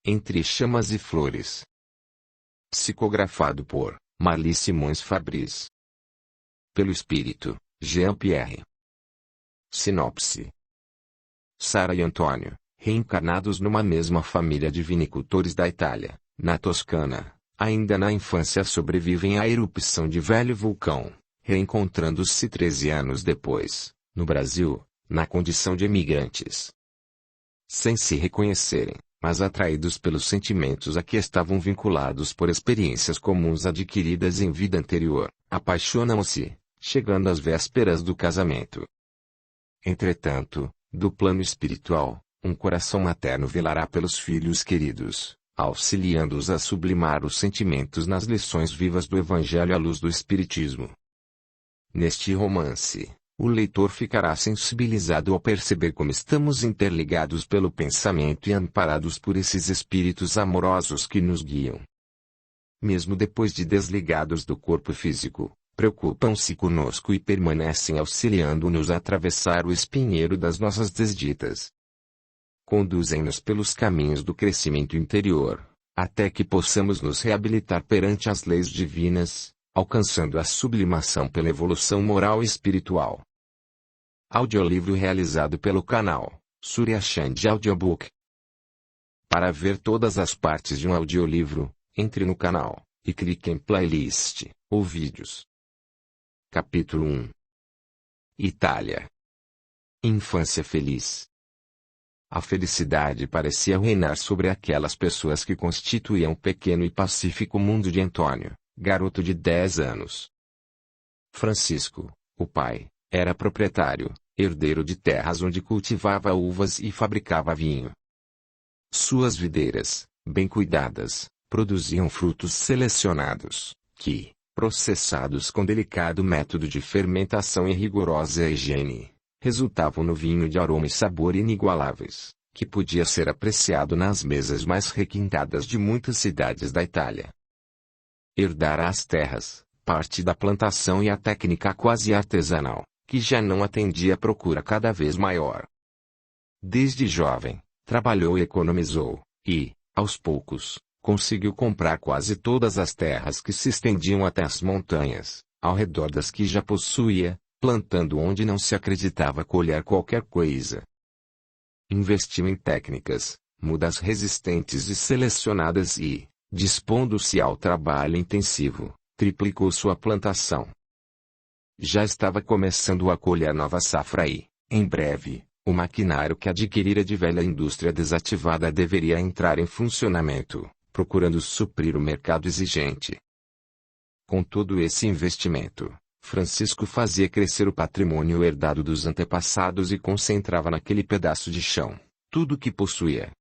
Entre chamas e flores. Psicografado por Marli Simões Fabris. Pelo espírito, Jean-Pierre. Sinopse. Sara e Antônio, reencarnados numa mesma família de vinicultores da Itália, na Toscana, ainda na infância sobrevivem à erupção de velho vulcão, reencontrando-se 13 anos depois, no Brasil, na condição de emigrantes. Sem se reconhecerem, mas atraídos pelos sentimentos a que estavam vinculados por experiências comuns adquiridas em vida anterior, apaixonam-se, chegando às vésperas do casamento. Entretanto, do plano espiritual, um coração materno velará pelos filhos queridos, auxiliando-os a sublimar os sentimentos nas lições vivas do Evangelho à luz do Espiritismo. Neste romance, o leitor ficará sensibilizado ao perceber como estamos interligados pelo pensamento e amparados por esses espíritos amorosos que nos guiam. Mesmo depois de desligados do corpo físico, preocupam-se conosco e permanecem auxiliando-nos a atravessar o espinheiro das nossas desditas. Conduzem-nos pelos caminhos do crescimento interior, até que possamos nos reabilitar perante as leis divinas, alcançando a sublimação pela evolução moral e espiritual. Audiolivro realizado pelo canal Surya Chand Audiobook. Para ver todas as partes de um audiolivro, entre no canal e clique em playlist ou vídeos. Capítulo 1. Itália. Infância feliz. A felicidade parecia reinar sobre aquelas pessoas que constituíam o pequeno e pacífico mundo de Antônio, garoto de 10 anos. Francisco, o pai, era proprietário, herdeiro de terras onde cultivava uvas e fabricava vinho. Suas videiras, bem cuidadas, produziam frutos selecionados, que, processados com delicado método de fermentação e rigorosa higiene, resultavam no vinho de aroma e sabor inigualáveis, que podia ser apreciado nas mesas mais requintadas de muitas cidades da Itália. Herdara as terras, parte da plantação e a técnica quase artesanal, que já não atendia à procura cada vez maior. Desde jovem, trabalhou e economizou, e, aos poucos, conseguiu comprar quase todas as terras que se estendiam até as montanhas, ao redor das que já possuía, plantando onde não se acreditava colher qualquer coisa. Investiu em técnicas, mudas resistentes e selecionadas e, dispondo-se ao trabalho intensivo, triplicou sua plantação. Já estava começando a colher nova safra e, em breve, o maquinário que adquirira de velha indústria desativada deveria entrar em funcionamento, procurando suprir o mercado exigente. Com todo esse investimento, Francisco fazia crescer o patrimônio herdado dos antepassados e concentrava naquele pedaço de chão tudo o que possuía.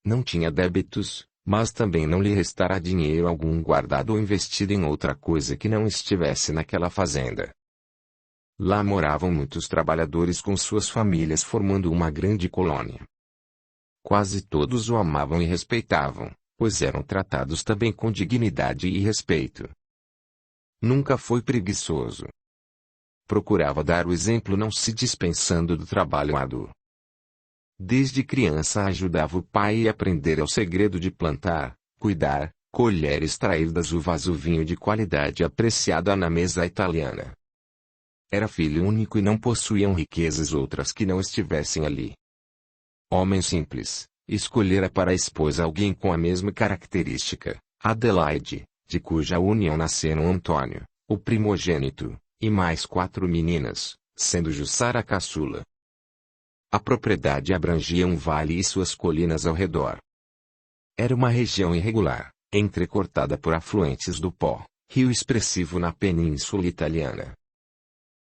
Não tinha débitos, mas também não lhe restara dinheiro algum guardado ou investido em outra coisa que não estivesse naquela fazenda. Lá moravam muitos trabalhadores com suas famílias formando uma grande colônia. Quase todos o amavam e respeitavam, pois eram tratados também com dignidade e respeito. Nunca foi preguiçoso. Procurava dar o exemplo não se dispensando do trabalho árduo. Desde criança ajudava o pai a aprender o segredo de plantar, cuidar, colher e extrair das uvas o vinho de qualidade apreciada na mesa italiana. Era filho único e não possuíam riquezas outras que não estivessem ali. Homem simples, escolhera para a esposa alguém com a mesma característica, Adelaide, de cuja união nasceram Antônio, o primogênito, e mais 4 meninas, sendo Jussara a caçula. A propriedade abrangia um vale e suas colinas ao redor. Era uma região irregular, entrecortada por afluentes do Pó, rio expressivo na península italiana.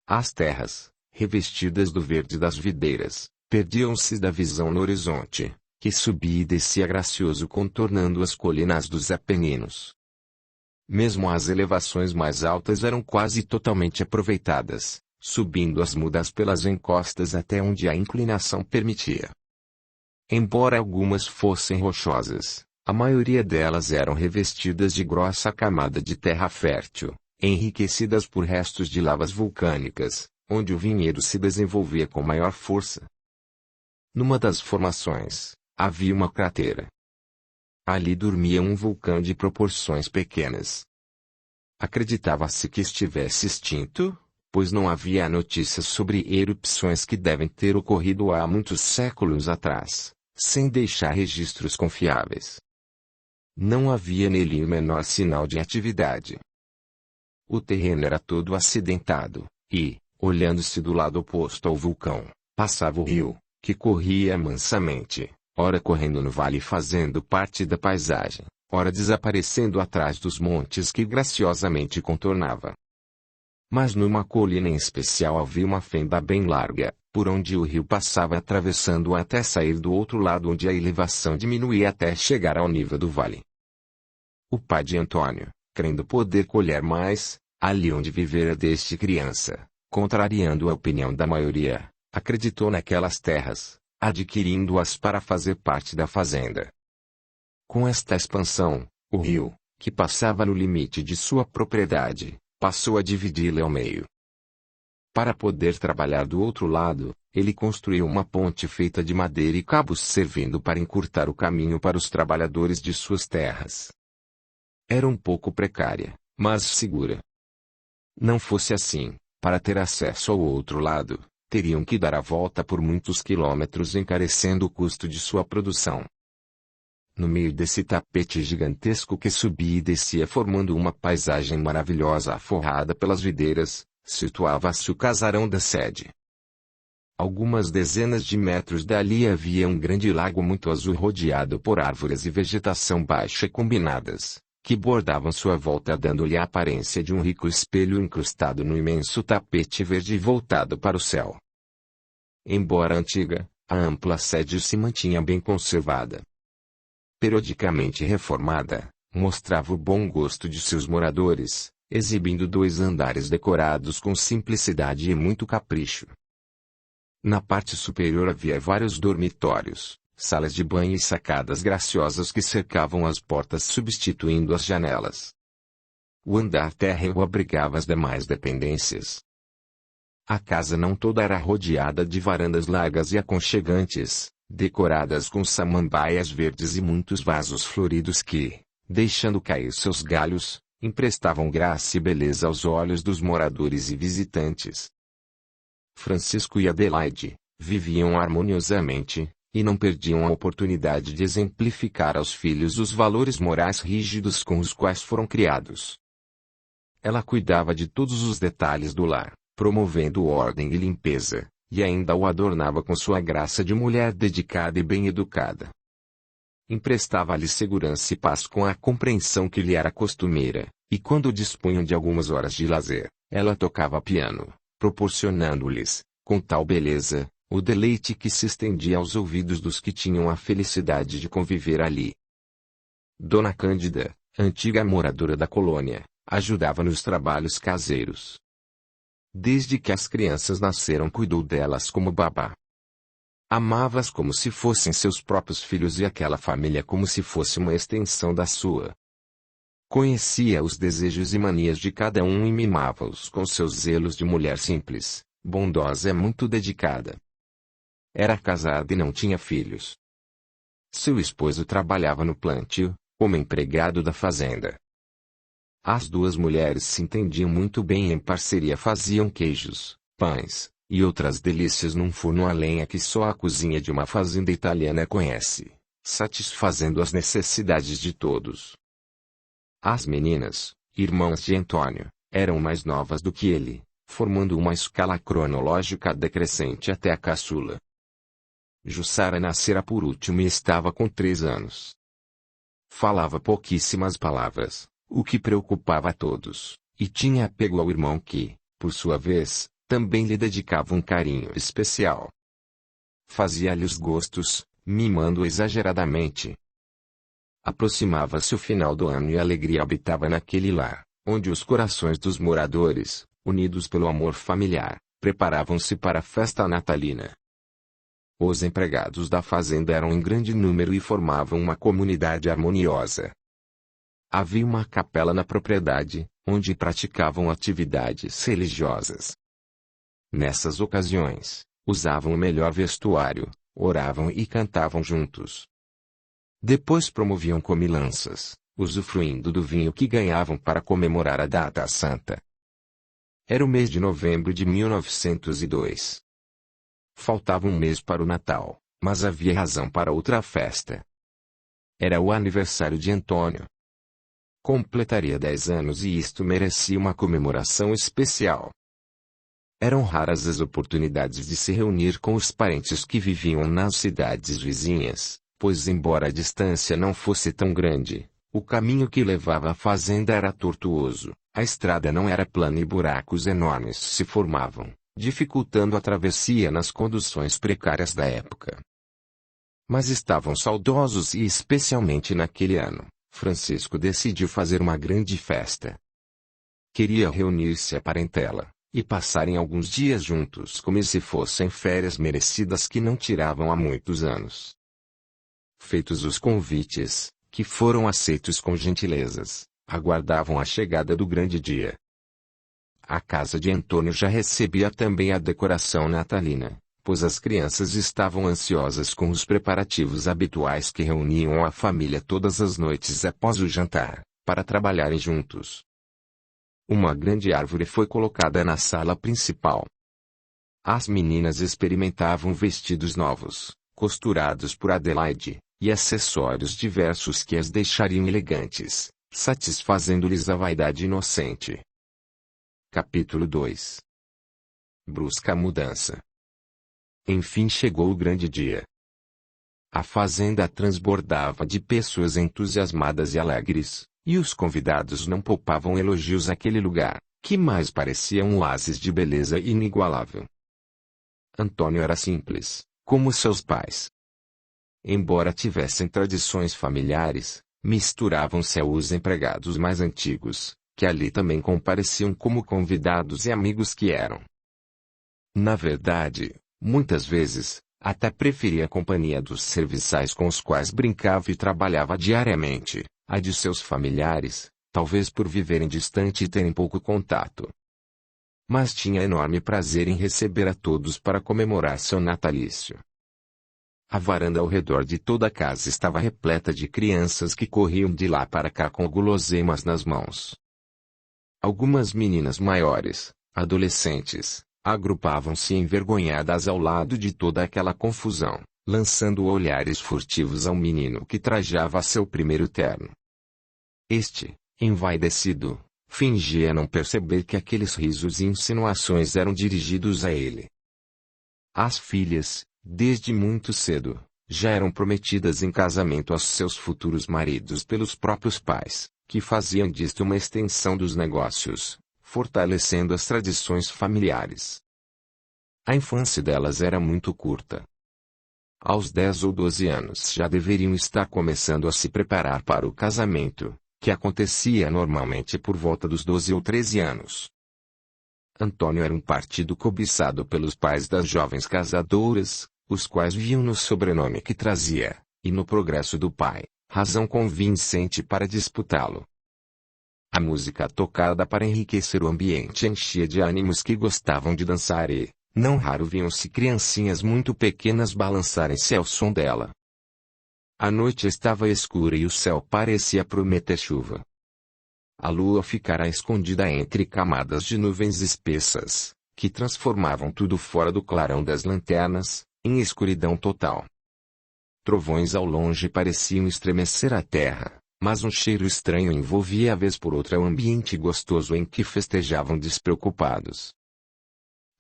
As terras, revestidas do verde das videiras, perdiam-se da visão no horizonte, que subia e descia gracioso contornando as colinas dos Apeninos. Mesmo as elevações mais altas eram quase totalmente aproveitadas, subindo as mudas pelas encostas até onde a inclinação permitia. Embora algumas fossem rochosas, a maioria delas eram revestidas de grossa camada de terra fértil, enriquecidas por restos de lavas vulcânicas, onde o vinhedo se desenvolvia com maior força. Numa das formações, havia uma cratera. ali dormia um vulcão de proporções pequenas. Acreditava-se que estivesse extinto, pois não havia notícias sobre erupções que devem ter ocorrido há muitos séculos atrás, sem deixar registros confiáveis. Não havia nele o menor sinal de atividade. O terreno era todo acidentado, e, olhando-se do lado oposto ao vulcão, passava o rio, que corria mansamente, ora correndo no vale fazendo parte da paisagem, ora desaparecendo atrás dos montes que graciosamente contornava. Mas numa colina em especial havia uma fenda bem larga, por onde o rio passava atravessando até sair do outro lado onde a elevação diminuía até chegar ao nível do vale. O pai de Antônio, crendo poder colher mais, ali onde vivera desde criança, contrariando a opinião da maioria, acreditou naquelas terras, adquirindo-as para fazer parte da fazenda. Com esta expansão, o rio, que passava no limite de sua propriedade, passou a dividi-la ao meio. Para poder trabalhar do outro lado, ele construiu uma ponte feita de madeira e cabos servindo para encurtar o caminho para os trabalhadores de suas terras. Era um pouco precária, mas segura. Não fosse assim, para ter acesso ao outro lado, teriam que dar a volta por muitos quilômetros encarecendo o custo de sua produção. No meio desse tapete gigantesco que subia e descia formando uma paisagem maravilhosa aforrada pelas videiras, situava-se o casarão da sede. Algumas dezenas de metros dali havia um grande lago muito azul rodeado por árvores e vegetação baixa combinadas, que bordavam sua volta dando-lhe a aparência de um rico espelho incrustado no imenso tapete verde voltado para o céu. Embora antiga, a ampla sede se mantinha bem conservada. Periodicamente reformada, mostrava o bom gosto de seus moradores, exibindo 2 andares decorados com simplicidade e muito capricho. Na parte superior havia vários dormitórios, salas de banho e sacadas graciosas que cercavam as portas substituindo as janelas. O andar térreo abrigava as demais dependências. A casa não toda era rodeada de varandas largas e aconchegantes, decoradas com samambaias verdes e muitos vasos floridos que, deixando cair seus galhos, emprestavam graça e beleza aos olhos dos moradores e visitantes. Francisco e Adelaide viviam harmoniosamente, e não perdiam a oportunidade de exemplificar aos filhos os valores morais rígidos com os quais foram criados. Ela cuidava de todos os detalhes do lar, promovendo ordem e limpeza, e ainda o adornava com sua graça de mulher dedicada e bem educada. Emprestava-lhe segurança e paz com a compreensão que lhe era costumeira, e quando dispunham de algumas horas de lazer, ela tocava piano, proporcionando-lhes, com tal beleza, o deleite que se estendia aos ouvidos dos que tinham a felicidade de conviver ali. Dona Cândida, antiga moradora da colônia, ajudava nos trabalhos caseiros. Desde que as crianças nasceram cuidou delas como babá. Amava-as como se fossem seus próprios filhos e aquela família como se fosse uma extensão da sua. Conhecia os desejos e manias de cada um e mimava-os com seus zelos de mulher simples, bondosa e muito dedicada. Era casada e não tinha filhos. Seu esposo trabalhava no plantio, como empregado da fazenda. As 2 mulheres se entendiam muito bem e em parceria faziam queijos, pães, e outras delícias num forno a lenha que só a cozinha de uma fazenda italiana conhece, satisfazendo as necessidades de todos. As meninas, irmãs de Antônio, eram mais novas do que ele, formando uma escala cronológica decrescente até a caçula. Jussara nascera por último e estava com 3 anos. Falava pouquíssimas palavras, o que preocupava a todos, e tinha apego ao irmão que, por sua vez, também lhe dedicava um carinho especial. Fazia-lhe os gostos, mimando exageradamente. Aproximava-se o final do ano e a alegria habitava naquele lar, onde os corações dos moradores, unidos pelo amor familiar, preparavam-se para a festa natalina. Os empregados da fazenda eram em grande número e formavam uma comunidade harmoniosa. Havia uma capela na propriedade, onde praticavam atividades religiosas. Nessas ocasiões, usavam o melhor vestuário, oravam e cantavam juntos. Depois promoviam comilanças, usufruindo do vinho que ganhavam para comemorar a data santa. Era o mês de novembro de 1902. Faltava um mês para o Natal, mas havia razão para outra festa. Era o aniversário de Antônio. Completaria 10 anos e isto merecia uma comemoração especial. Eram raras as oportunidades de se reunir com os parentes que viviam nas cidades vizinhas, pois embora a distância não fosse tão grande, o caminho que levava à fazenda era tortuoso, a estrada não era plana e buracos enormes se formavam, dificultando a travessia nas condições precárias da época. Mas estavam saudosos e especialmente naquele ano, Francisco decidiu fazer uma grande festa. Queria reunir-se a parentela e passarem alguns dias juntos como se fossem férias merecidas que não tiravam há muitos anos. Feitos os convites, que foram aceitos com gentilezas, aguardavam a chegada do grande dia. A casa de Antônio já recebia também a decoração natalina, pois as crianças estavam ansiosas com os preparativos habituais que reuniam a família todas as noites após o jantar, para trabalharem juntos. Uma grande árvore foi colocada na sala principal. As meninas experimentavam vestidos novos, costurados por Adelaide, e acessórios diversos que as deixariam elegantes, satisfazendo-lhes a vaidade inocente. Capítulo 2. Brusca mudança. Enfim chegou o grande dia. A fazenda transbordava de pessoas entusiasmadas e alegres, e os convidados não poupavam elogios àquele lugar, que mais parecia um oásis de beleza inigualável. Antônio era simples, como seus pais. Embora tivessem tradições familiares, misturavam-se aos empregados mais antigos, que ali também compareciam como convidados e amigos que eram. Na verdade, muitas vezes, até preferia a companhia dos serviçais com os quais brincava e trabalhava diariamente, a de seus familiares, talvez por viverem distante e terem pouco contato. Mas tinha enorme prazer em receber a todos para comemorar seu natalício. A varanda ao redor de toda a casa estava repleta de crianças que corriam de lá para cá com guloseimas nas mãos. Algumas meninas maiores, adolescentes, agrupavam-se envergonhadas ao lado de toda aquela confusão, lançando olhares furtivos ao menino que trajava seu primeiro terno. Este, envaidecido, fingia não perceber que aqueles risos e insinuações eram dirigidos a ele. As filhas, desde muito cedo, já eram prometidas em casamento aos seus futuros maridos pelos próprios pais, que faziam disto uma extensão dos negócios, fortalecendo as tradições familiares. A infância delas era muito curta. Aos 10 ou 12 anos já deveriam estar começando a se preparar para o casamento, que acontecia normalmente por volta dos 12 ou 13 anos. Antônio era um partido cobiçado pelos pais das jovens casadoras, os quais viam no sobrenome que trazia, e no progresso do pai, razão convincente para disputá-lo. A música tocada para enriquecer o ambiente enchia de ânimos que gostavam de dançar e, não raro viam-se criancinhas muito pequenas balançarem-se ao som dela. A noite estava escura e o céu parecia prometer chuva. A lua ficara escondida entre camadas de nuvens espessas, que transformavam tudo fora do clarão das lanternas, em escuridão total. Trovões ao longe pareciam estremecer a terra, mas um cheiro estranho envolvia a vez por outra o ambiente gostoso em que festejavam despreocupados.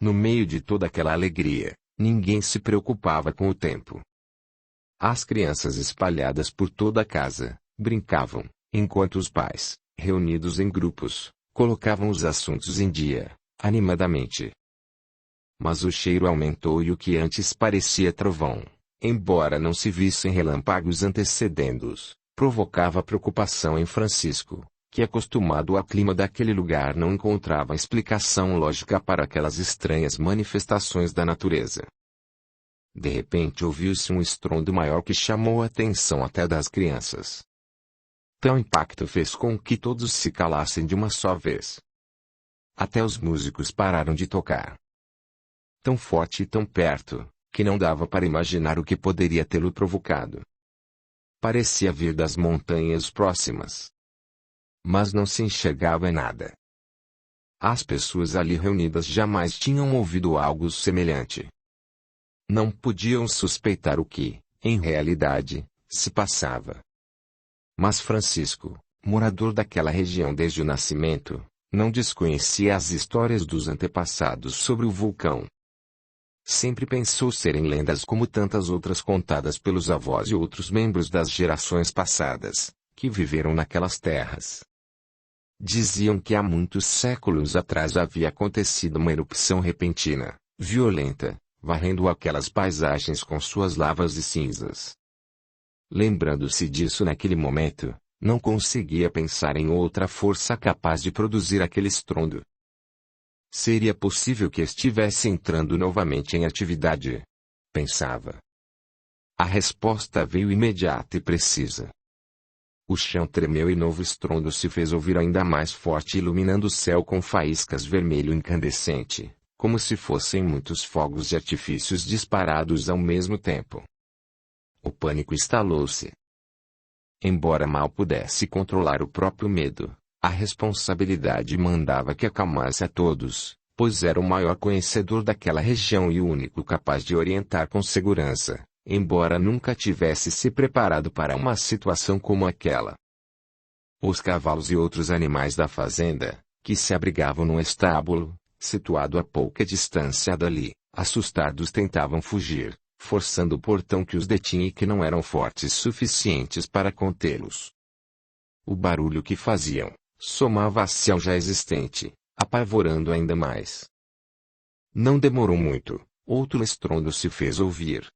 No meio de toda aquela alegria, ninguém se preocupava com o tempo. As crianças espalhadas por toda a casa, brincavam, enquanto os pais, reunidos em grupos, colocavam os assuntos em dia, animadamente. Mas o cheiro aumentou e o que antes parecia trovão, embora não se vissem relâmpagos antecedendo-os, provocava preocupação em Francisco, que acostumado ao clima daquele lugar não encontrava explicação lógica para aquelas estranhas manifestações da natureza. De repente ouviu-se um estrondo maior que chamou a atenção até das crianças. Tal impacto fez com que todos se calassem de uma só vez. Até os músicos pararam de tocar. Tão forte e tão perto, que não dava para imaginar o que poderia tê-lo provocado. parecia vir das montanhas próximas. Mas não se enxergava nada. As pessoas ali reunidas jamais tinham ouvido algo semelhante. Não podiam suspeitar o que, em realidade, se passava. Mas Francisco, morador daquela região desde o nascimento, não desconhecia as histórias dos antepassados sobre o vulcão. Sempre pensou serem lendas como tantas outras contadas pelos avós e outros membros das gerações passadas, que viveram naquelas terras. Diziam que há muitos séculos atrás havia acontecido uma erupção repentina, violenta, varrendo aquelas paisagens com suas lavas e cinzas. Lembrando-se disso naquele momento, não conseguia pensar em outra força capaz de produzir aquele estrondo. Seria possível que estivesse entrando novamente em atividade? Pensava. A resposta veio imediata e precisa. O chão tremeu e novo estrondo se fez ouvir ainda mais forte, iluminando o céu com faíscas vermelho incandescente, como se fossem muitos fogos de artifícios disparados ao mesmo tempo. O pânico instalou-se. Embora mal pudesse controlar o próprio medo, a responsabilidade mandava que acalmasse a todos, pois era o maior conhecedor daquela região e o único capaz de orientar com segurança, embora nunca tivesse se preparado para uma situação como aquela. Os cavalos e outros animais da fazenda, que se abrigavam num estábulo, situado a pouca distância dali, assustados tentavam fugir, forçando o portão que os detinha e que não eram fortes suficientes para contê-los. O barulho que faziam somava-se ao já existente, apavorando ainda mais. Não demorou muito, outro estrondo se fez ouvir.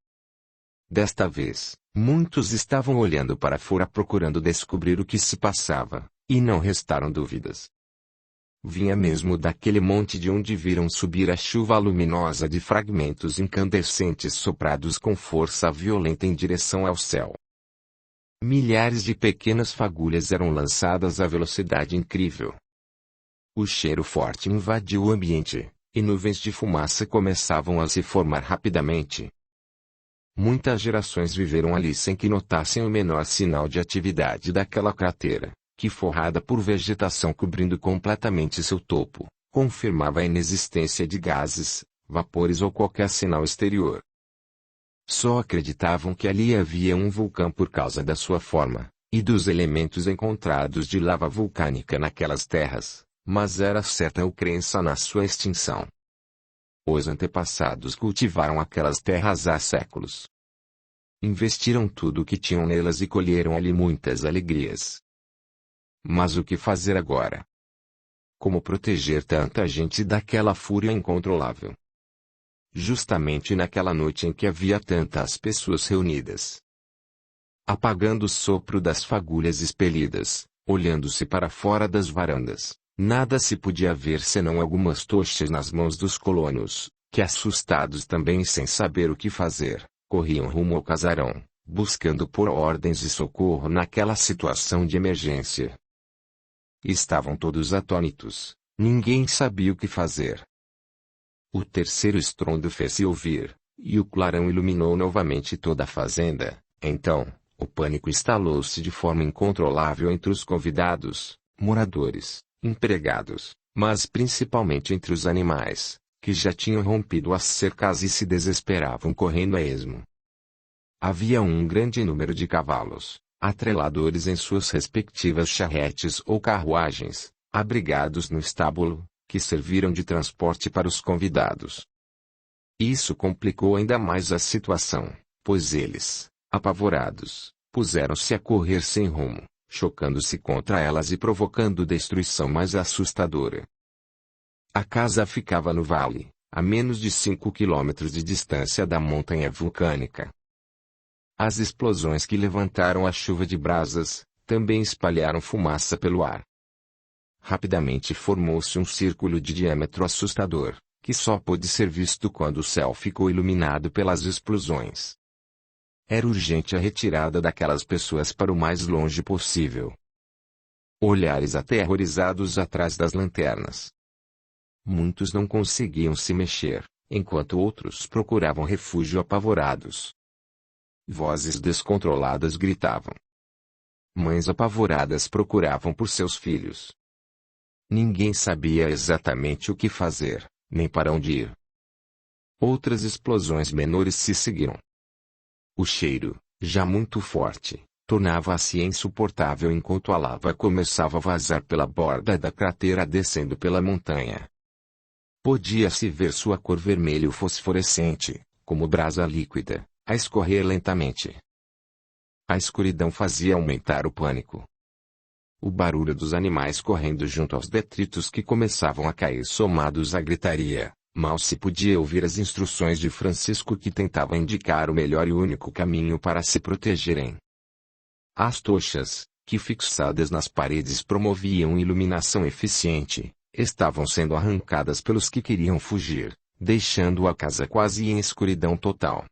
Desta vez, muitos estavam olhando para fora procurando descobrir o que se passava, e não restaram dúvidas. Vinha mesmo daquele monte de onde viram subir a chuva luminosa de fragmentos incandescentes soprados com força violenta em direção ao céu. Milhares de pequenas fagulhas eram lançadas a velocidade incrível. O cheiro forte invadiu o ambiente, e nuvens de fumaça começavam a se formar rapidamente. Muitas gerações viveram ali sem que notassem o menor sinal de atividade daquela cratera, que forrada por vegetação cobrindo completamente seu topo, confirmava a inexistência de gases, vapores ou qualquer sinal exterior. Só acreditavam que ali havia um vulcão por causa da sua forma, e dos elementos encontrados de lava vulcânica naquelas terras, mas era certa a crença na sua extinção. Os antepassados cultivaram aquelas terras há séculos. Investiram tudo o que tinham nelas e colheram ali muitas alegrias. Mas o que fazer agora? Como proteger tanta gente daquela fúria incontrolável? Justamente naquela noite em que havia tantas pessoas reunidas. Apagando o sopro das fagulhas expelidas, olhando-se para fora das varandas, nada se podia ver senão algumas tochas nas mãos dos colonos, que assustados também sem saber o que fazer, corriam rumo ao casarão, buscando por ordens de socorro naquela situação de emergência. Estavam todos atônitos, ninguém sabia o que fazer. O terceiro estrondo fez-se ouvir, e o clarão iluminou novamente toda a fazenda. Então, o pânico instalou-se de forma incontrolável entre os convidados, moradores, empregados, mas principalmente entre os animais, que já tinham rompido as cercas e se desesperavam correndo a esmo. Havia um grande número de cavalos, atreladores em suas respectivas charretes ou carruagens, abrigados no estábulo, que serviram de transporte para os convidados. Isso complicou ainda mais a situação, pois eles, apavorados, puseram-se a correr sem rumo, chocando-se contra elas e provocando destruição mais assustadora. A casa ficava no vale, a menos de 5 quilômetros de distância da montanha vulcânica. As explosões que levantaram a chuva de brasas, também espalharam fumaça pelo ar. Rapidamente formou-se um círculo de diâmetro assustador, que só pôde ser visto quando o céu ficou iluminado pelas explosões. Era urgente a retirada daquelas pessoas para o mais longe possível. Olhares aterrorizados atrás das lanternas. Muitos não conseguiam se mexer, enquanto outros procuravam refúgio apavorados. Vozes descontroladas gritavam. Mães apavoradas procuravam por seus filhos. Ninguém sabia exatamente o que fazer, nem para onde ir. Outras explosões menores se seguiram. O cheiro, já muito forte, tornava-se insuportável enquanto a lava começava a vazar pela borda da cratera descendo pela montanha. Podia-se ver sua cor vermelho fosforescente, como brasa líquida, a escorrer lentamente. A escuridão fazia aumentar o pânico. O barulho dos animais correndo junto aos detritos que começavam a cair somados à gritaria. Mal se podia ouvir as instruções de Francisco que tentava indicar o melhor e único caminho para se protegerem. As tochas, que fixadas nas paredes promoviam iluminação eficiente, estavam sendo arrancadas pelos que queriam fugir, deixando a casa quase em escuridão total.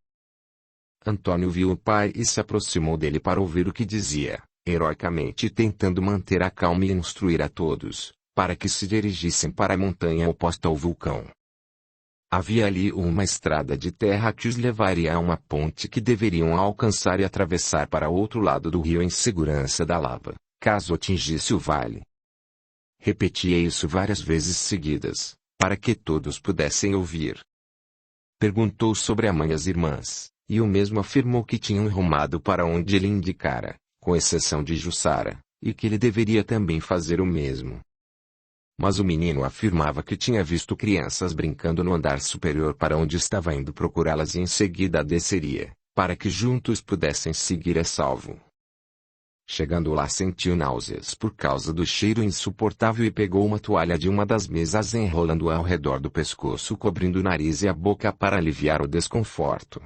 Antônio viu o pai e se aproximou dele para ouvir o que dizia, heroicamente tentando manter a calma e instruir a todos, para que se dirigissem para a montanha oposta ao vulcão. Havia ali uma estrada de terra que os levaria a uma ponte que deveriam alcançar e atravessar para outro lado do rio em segurança da lava, caso atingisse o vale. Repetia isso várias vezes seguidas, para que todos pudessem ouvir. Perguntou sobre a mãe e as irmãs, e o mesmo afirmou que tinham rumado para onde ele indicara, com exceção de Jussara, e que ele deveria também fazer o mesmo. Mas o menino afirmava que tinha visto crianças brincando no andar superior para onde estava indo procurá-las e em seguida desceria, para que juntos pudessem seguir a salvo. Chegando lá sentiu náuseas por causa do cheiro insuportável e pegou uma toalha de uma das mesas enrolando-a ao redor do pescoço cobrindo o nariz e a boca para aliviar o desconforto.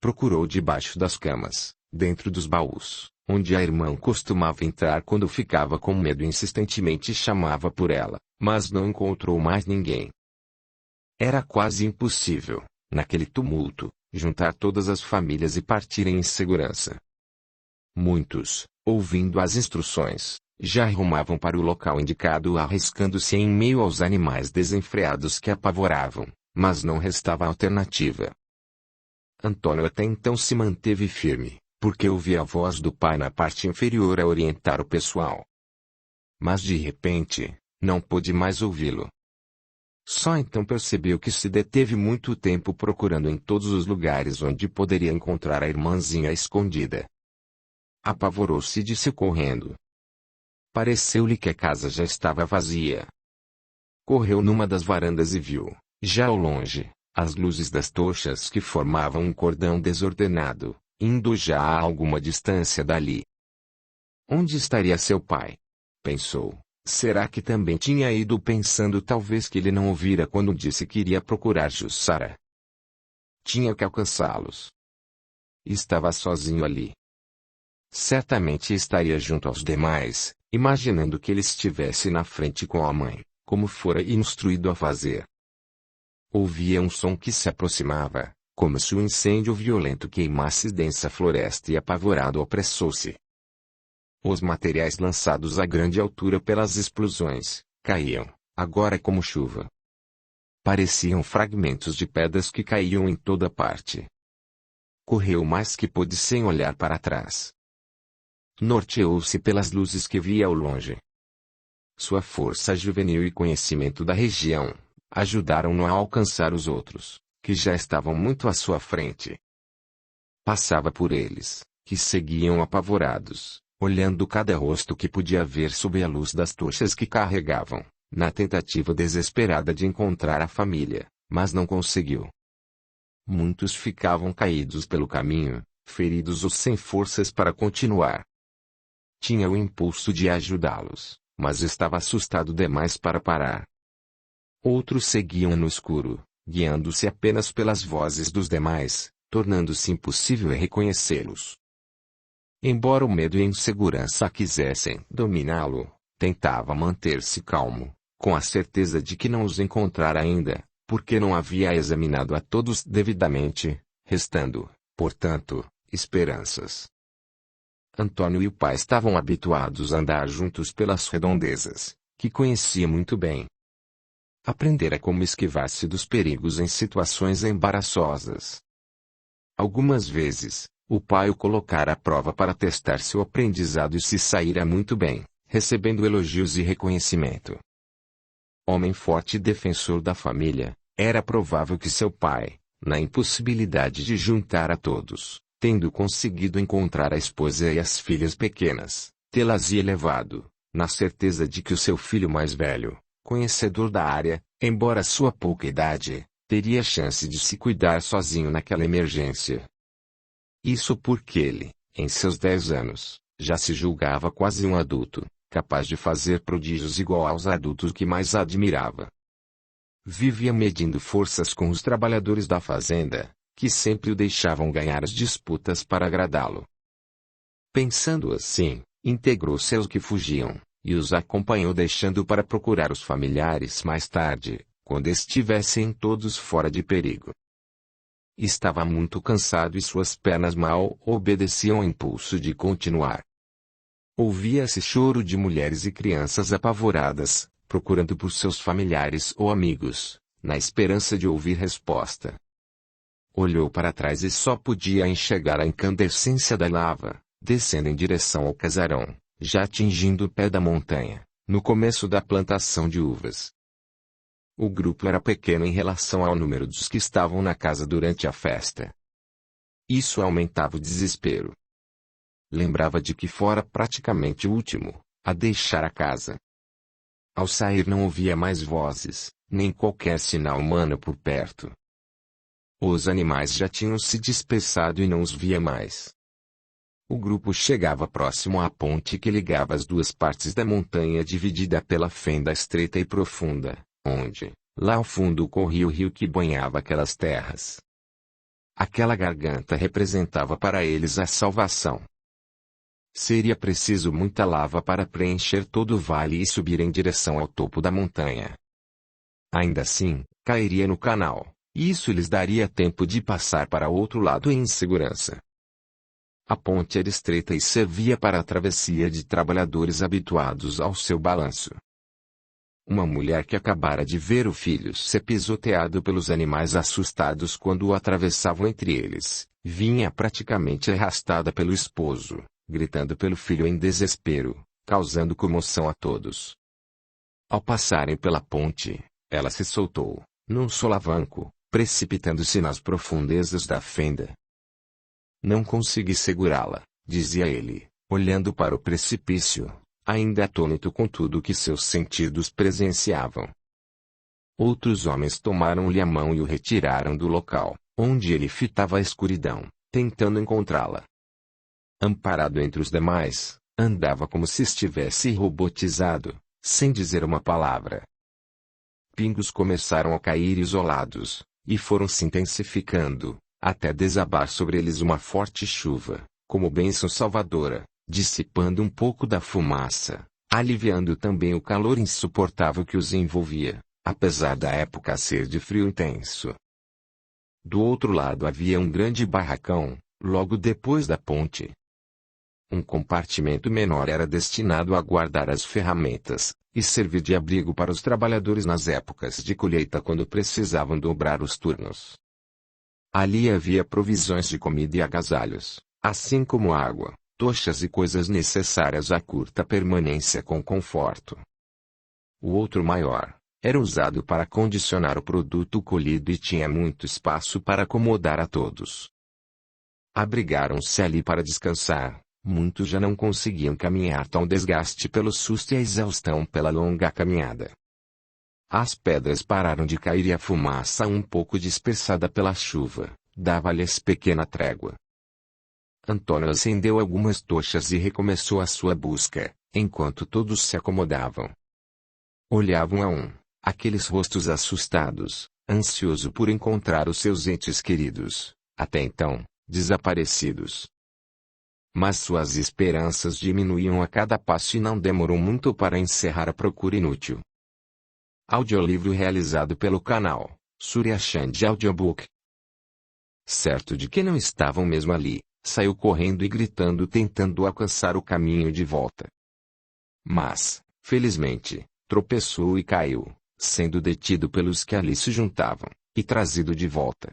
Procurou debaixo das camas, dentro dos baús, onde a irmã costumava entrar quando ficava com medo e insistentemente chamava por ela, mas não encontrou mais ninguém. Era quase impossível, naquele tumulto, juntar todas as famílias e partirem em segurança. Muitos, ouvindo as instruções, já rumavam para o local indicado arriscando-se em meio aos animais desenfreados que apavoravam, mas não restava alternativa. Antônio até então se manteve firme, porque ouvia a voz do pai na parte inferior a orientar o pessoal. Mas de repente, não pôde mais ouvi-lo. Só então percebeu que se deteve muito tempo procurando em todos os lugares onde poderia encontrar a irmãzinha escondida. Apavorou-se e disse correndo. Pareceu-lhe que a casa já estava vazia. Correu numa das varandas e viu, já ao longe, as luzes das tochas que formavam um cordão desordenado, indo já a alguma distância dali. Onde estaria seu pai? Pensou. Será que também tinha ido pensando talvez que ele não ouvira quando disse que iria procurar Jussara? Tinha que alcançá-los. Estava sozinho ali. Certamente estaria junto aos demais, imaginando que ele estivesse na frente com a mãe, como fora instruído a fazer. Ouvia um som que se aproximava, como se um incêndio violento queimasse densa floresta e apavorado apressou-se. Os materiais lançados a grande altura pelas explosões, caíam, agora como chuva. Pareciam fragmentos de pedras que caíam em toda parte. Correu mais que pôde sem olhar para trás. Norteou-se pelas luzes que via ao longe. Sua força juvenil e conhecimento da região ajudaram-no a alcançar os outros, que já estavam muito à sua frente. Passava por eles, que seguiam apavorados, olhando cada rosto que podia ver sob a luz das tochas que carregavam, na tentativa desesperada de encontrar a família, mas não conseguiu. Muitos ficavam caídos pelo caminho, feridos ou sem forças para continuar. Tinha o impulso de ajudá-los, mas estava assustado demais para parar. Outros seguiam no escuro, guiando-se apenas pelas vozes dos demais, tornando-se impossível reconhecê-los. Embora o medo e a insegurança quisessem dominá-lo, tentava manter-se calmo, com a certeza de que não os encontrara ainda, porque não havia examinado a todos devidamente, restando, portanto, esperanças. Antônio e o pai estavam habituados a andar juntos pelas redondezas, que conhecia muito bem. Aprendera como esquivar-se dos perigos em situações embaraçosas. Algumas vezes, o pai o colocara à prova para testar seu aprendizado e se saíra muito bem, recebendo elogios e reconhecimento. Homem forte e defensor da família, era provável que seu pai, na impossibilidade de juntar a todos, tendo conseguido encontrar a esposa e as filhas pequenas, tê-las-ia levado, na certeza de que o seu filho mais velho, conhecedor da área, embora sua pouca idade, teria chance de se cuidar sozinho naquela emergência. Isso porque ele, em seus 10 anos, já se julgava quase um adulto, capaz de fazer prodígios igual aos adultos que mais admirava. Vivia medindo forças com os trabalhadores da fazenda, que sempre o deixavam ganhar as disputas para agradá-lo. Pensando assim, integrou-se aos que fugiam, e os acompanhou deixando para procurar os familiares mais tarde, quando estivessem todos fora de perigo. Estava muito cansado e suas pernas mal obedeciam ao impulso de continuar. Ouvia-se choro de mulheres e crianças apavoradas, procurando por seus familiares ou amigos, na esperança de ouvir resposta. Olhou para trás e só podia enxergar a incandescência da lava, descendo em direção ao casarão, já atingindo o pé da montanha, no começo da plantação de uvas. O grupo era pequeno em relação ao número dos que estavam na casa durante a festa. Isso aumentava o desespero. Lembrava de que fora praticamente o último a deixar a casa. Ao sair não ouvia mais vozes, nem qualquer sinal humano por perto. Os animais já tinham se dispersado e não os via mais. O grupo chegava próximo à ponte que ligava as duas partes da montanha dividida pela fenda estreita e profunda, onde, lá ao fundo corria o rio que banhava aquelas terras. Aquela garganta representava para eles a salvação. Seria preciso muita lava para preencher todo o vale e subir em direção ao topo da montanha. Ainda assim, cairia no canal, e isso lhes daria tempo de passar para outro lado em segurança. A ponte era estreita e servia para a travessia de trabalhadores habituados ao seu balanço. Uma mulher que acabara de ver o filho ser pisoteado pelos animais assustados quando o atravessavam entre eles, vinha praticamente arrastada pelo esposo, gritando pelo filho em desespero, causando comoção a todos. Ao passarem pela ponte, ela se soltou, num solavanco, precipitando-se nas profundezas da fenda. Não consegui segurá-la, dizia ele, olhando para o precipício, ainda atônito com tudo que seus sentidos presenciavam. Outros homens tomaram-lhe a mão e o retiraram do local, onde ele fitava a escuridão, tentando encontrá-la. Amparado entre os demais, andava como se estivesse robotizado, sem dizer uma palavra. Pingos começaram a cair isolados, e foram se intensificando, até desabar sobre eles uma forte chuva, como bênção salvadora, dissipando um pouco da fumaça, aliviando também o calor insuportável que os envolvia, apesar da época ser de frio intenso. Do outro lado havia um grande barracão, logo depois da ponte. Um compartimento menor era destinado a guardar as ferramentas, e servir de abrigo para os trabalhadores nas épocas de colheita quando precisavam dobrar os turnos. Ali havia provisões de comida e agasalhos, assim como água, tochas e coisas necessárias à curta permanência com conforto. O outro maior, era usado para condicionar o produto colhido e tinha muito espaço para acomodar a todos. Abrigaram-se ali para descansar, muitos já não conseguiam caminhar tão desgaste pelo susto e a exaustão pela longa caminhada. As pedras pararam de cair e a fumaça um pouco dispersada pela chuva, dava-lhes pequena trégua. Antônio acendeu algumas tochas e recomeçou a sua busca, enquanto todos se acomodavam. Olhavam a um, aqueles rostos assustados, ansioso por encontrar os seus entes queridos, até então, desaparecidos. Mas suas esperanças diminuíam a cada passo e não demorou muito para encerrar a procura inútil. Audiolivro realizado pelo canal Surya Chand Audiobook. Certo de que não estavam mesmo ali, saiu correndo e gritando tentando alcançar o caminho de volta. Mas, felizmente, tropeçou e caiu, sendo detido pelos que ali se juntavam, e trazido de volta.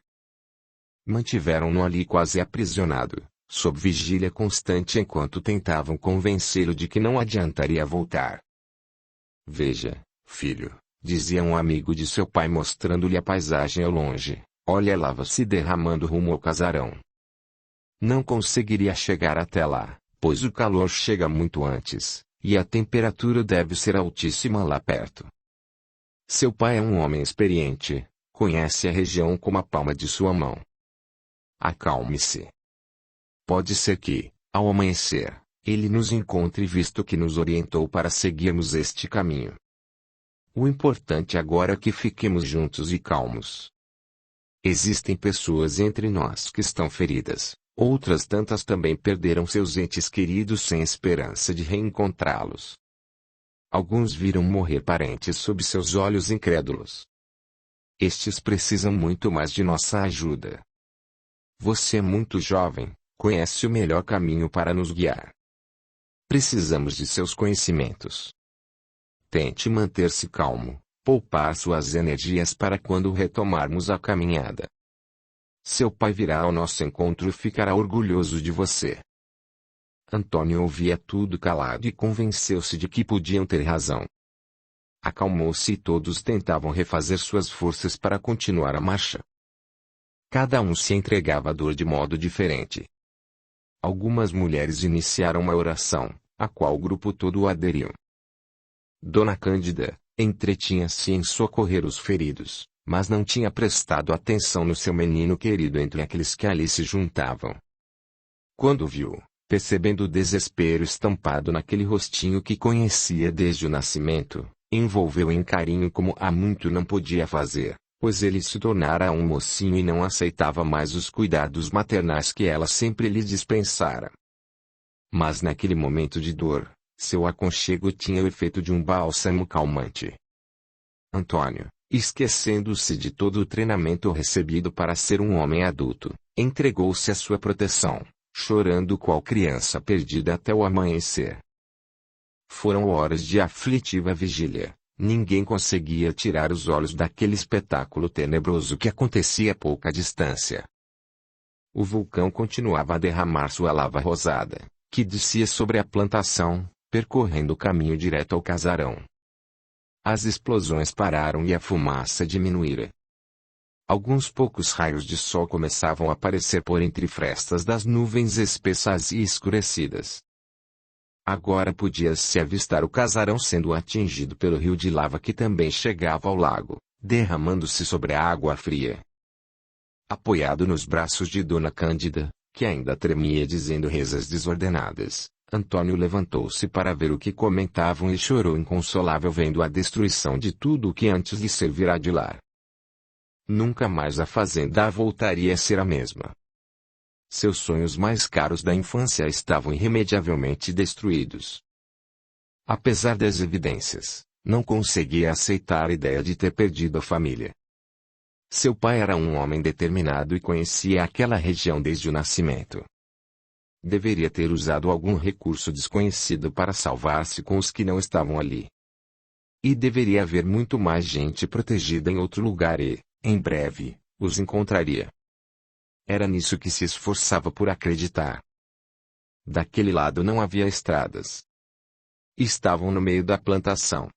Mantiveram-no ali quase aprisionado, sob vigília constante enquanto tentavam convencê-lo de que não adiantaria voltar. Veja, filho, dizia um amigo de seu pai mostrando-lhe a paisagem ao longe, olha a lava se derramando rumo ao casarão. Não conseguiria chegar até lá, pois o calor chega muito antes, e a temperatura deve ser altíssima lá perto. Seu pai é um homem experiente, conhece a região como a palma de sua mão. Acalme-se. Pode ser que, ao amanhecer, ele nos encontre visto que nos orientou para seguirmos este caminho. O importante agora é que fiquemos juntos e calmos. Existem pessoas entre nós que estão feridas, outras tantas também perderam seus entes queridos sem esperança de reencontrá-los. Alguns viram morrer parentes sob seus olhos incrédulos. Estes precisam muito mais de nossa ajuda. Você é muito jovem, conhece o melhor caminho para nos guiar. Precisamos de seus conhecimentos. Tente manter-se calmo, poupar suas energias para quando retomarmos a caminhada. Seu pai virá ao nosso encontro e ficará orgulhoso de você. Antônio ouvia tudo calado e convenceu-se de que podiam ter razão. Acalmou-se e todos tentavam refazer suas forças para continuar a marcha. Cada um se entregava à dor de modo diferente. Algumas mulheres iniciaram uma oração, a qual o grupo todo aderiu. Dona Cândida entretinha-se em socorrer os feridos, mas não tinha prestado atenção no seu menino querido entre aqueles que ali se juntavam. Quando viu, percebendo o desespero estampado naquele rostinho que conhecia desde o nascimento, envolveu em carinho como há muito não podia fazer, pois ele se tornara um mocinho e não aceitava mais os cuidados maternais que ela sempre lhe dispensara. Mas naquele momento de dor, seu aconchego tinha o efeito de um bálsamo calmante. Antônio, esquecendo-se de todo o treinamento recebido para ser um homem adulto, entregou-se à sua proteção, chorando qual criança perdida até o amanhecer. Foram horas de aflitiva vigília. Ninguém conseguia tirar os olhos daquele espetáculo tenebroso que acontecia a pouca distância. O vulcão continuava a derramar sua lava rosada, que descia sobre a plantação, percorrendo o caminho direto ao casarão. As explosões pararam e a fumaça diminuíra. Alguns poucos raios de sol começavam a aparecer por entre frestas das nuvens espessas e escurecidas. Agora podia-se avistar o casarão sendo atingido pelo rio de lava que também chegava ao lago, derramando-se sobre a água fria. Apoiado nos braços de Dona Cândida, que ainda tremia dizendo rezas desordenadas, Antônio levantou-se para ver o que comentavam e chorou inconsolável vendo a destruição de tudo o que antes lhe servira de lar. Nunca mais a fazenda voltaria a ser a mesma. Seus sonhos mais caros da infância estavam irremediavelmente destruídos. Apesar das evidências, não conseguia aceitar a ideia de ter perdido a família. Seu pai era um homem determinado e conhecia aquela região desde o nascimento. Deveria ter usado algum recurso desconhecido para salvar-se com os que não estavam ali. E deveria haver muito mais gente protegida em outro lugar e, em breve, os encontraria. Era nisso que se esforçava por acreditar. Daquele lado não havia estradas. Estavam no meio da plantação.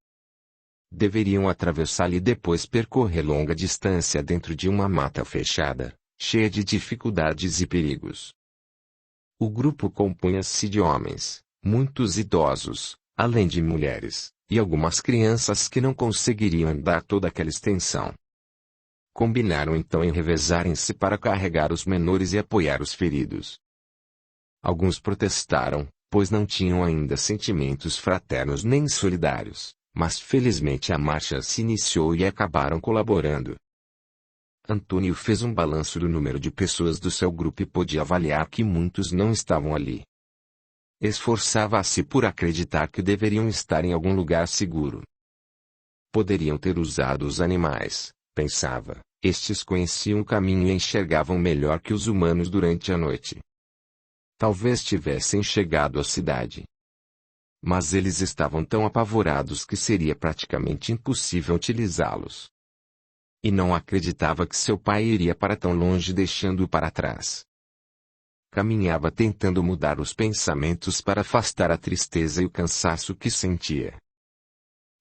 Deveriam atravessá-la e depois percorrer longa distância dentro de uma mata fechada, cheia de dificuldades e perigos. O grupo compunha-se de homens, muitos idosos, além de mulheres, e algumas crianças que não conseguiriam andar toda aquela extensão. Combinaram então em revezarem-se para carregar os menores e apoiar os feridos. Alguns protestaram, pois não tinham ainda sentimentos fraternos nem solidários, mas felizmente a marcha se iniciou e acabaram colaborando. Antônio fez um balanço do número de pessoas do seu grupo e pôde avaliar que muitos não estavam ali. Esforçava-se por acreditar que deveriam estar em algum lugar seguro. Poderiam ter usado os animais, pensava. Estes conheciam o caminho e enxergavam melhor que os humanos durante a noite. Talvez tivessem chegado à cidade. Mas eles estavam tão apavorados que seria praticamente impossível utilizá-los. E não acreditava que seu pai iria para tão longe deixando-o para trás. Caminhava tentando mudar os pensamentos para afastar a tristeza e o cansaço que sentia.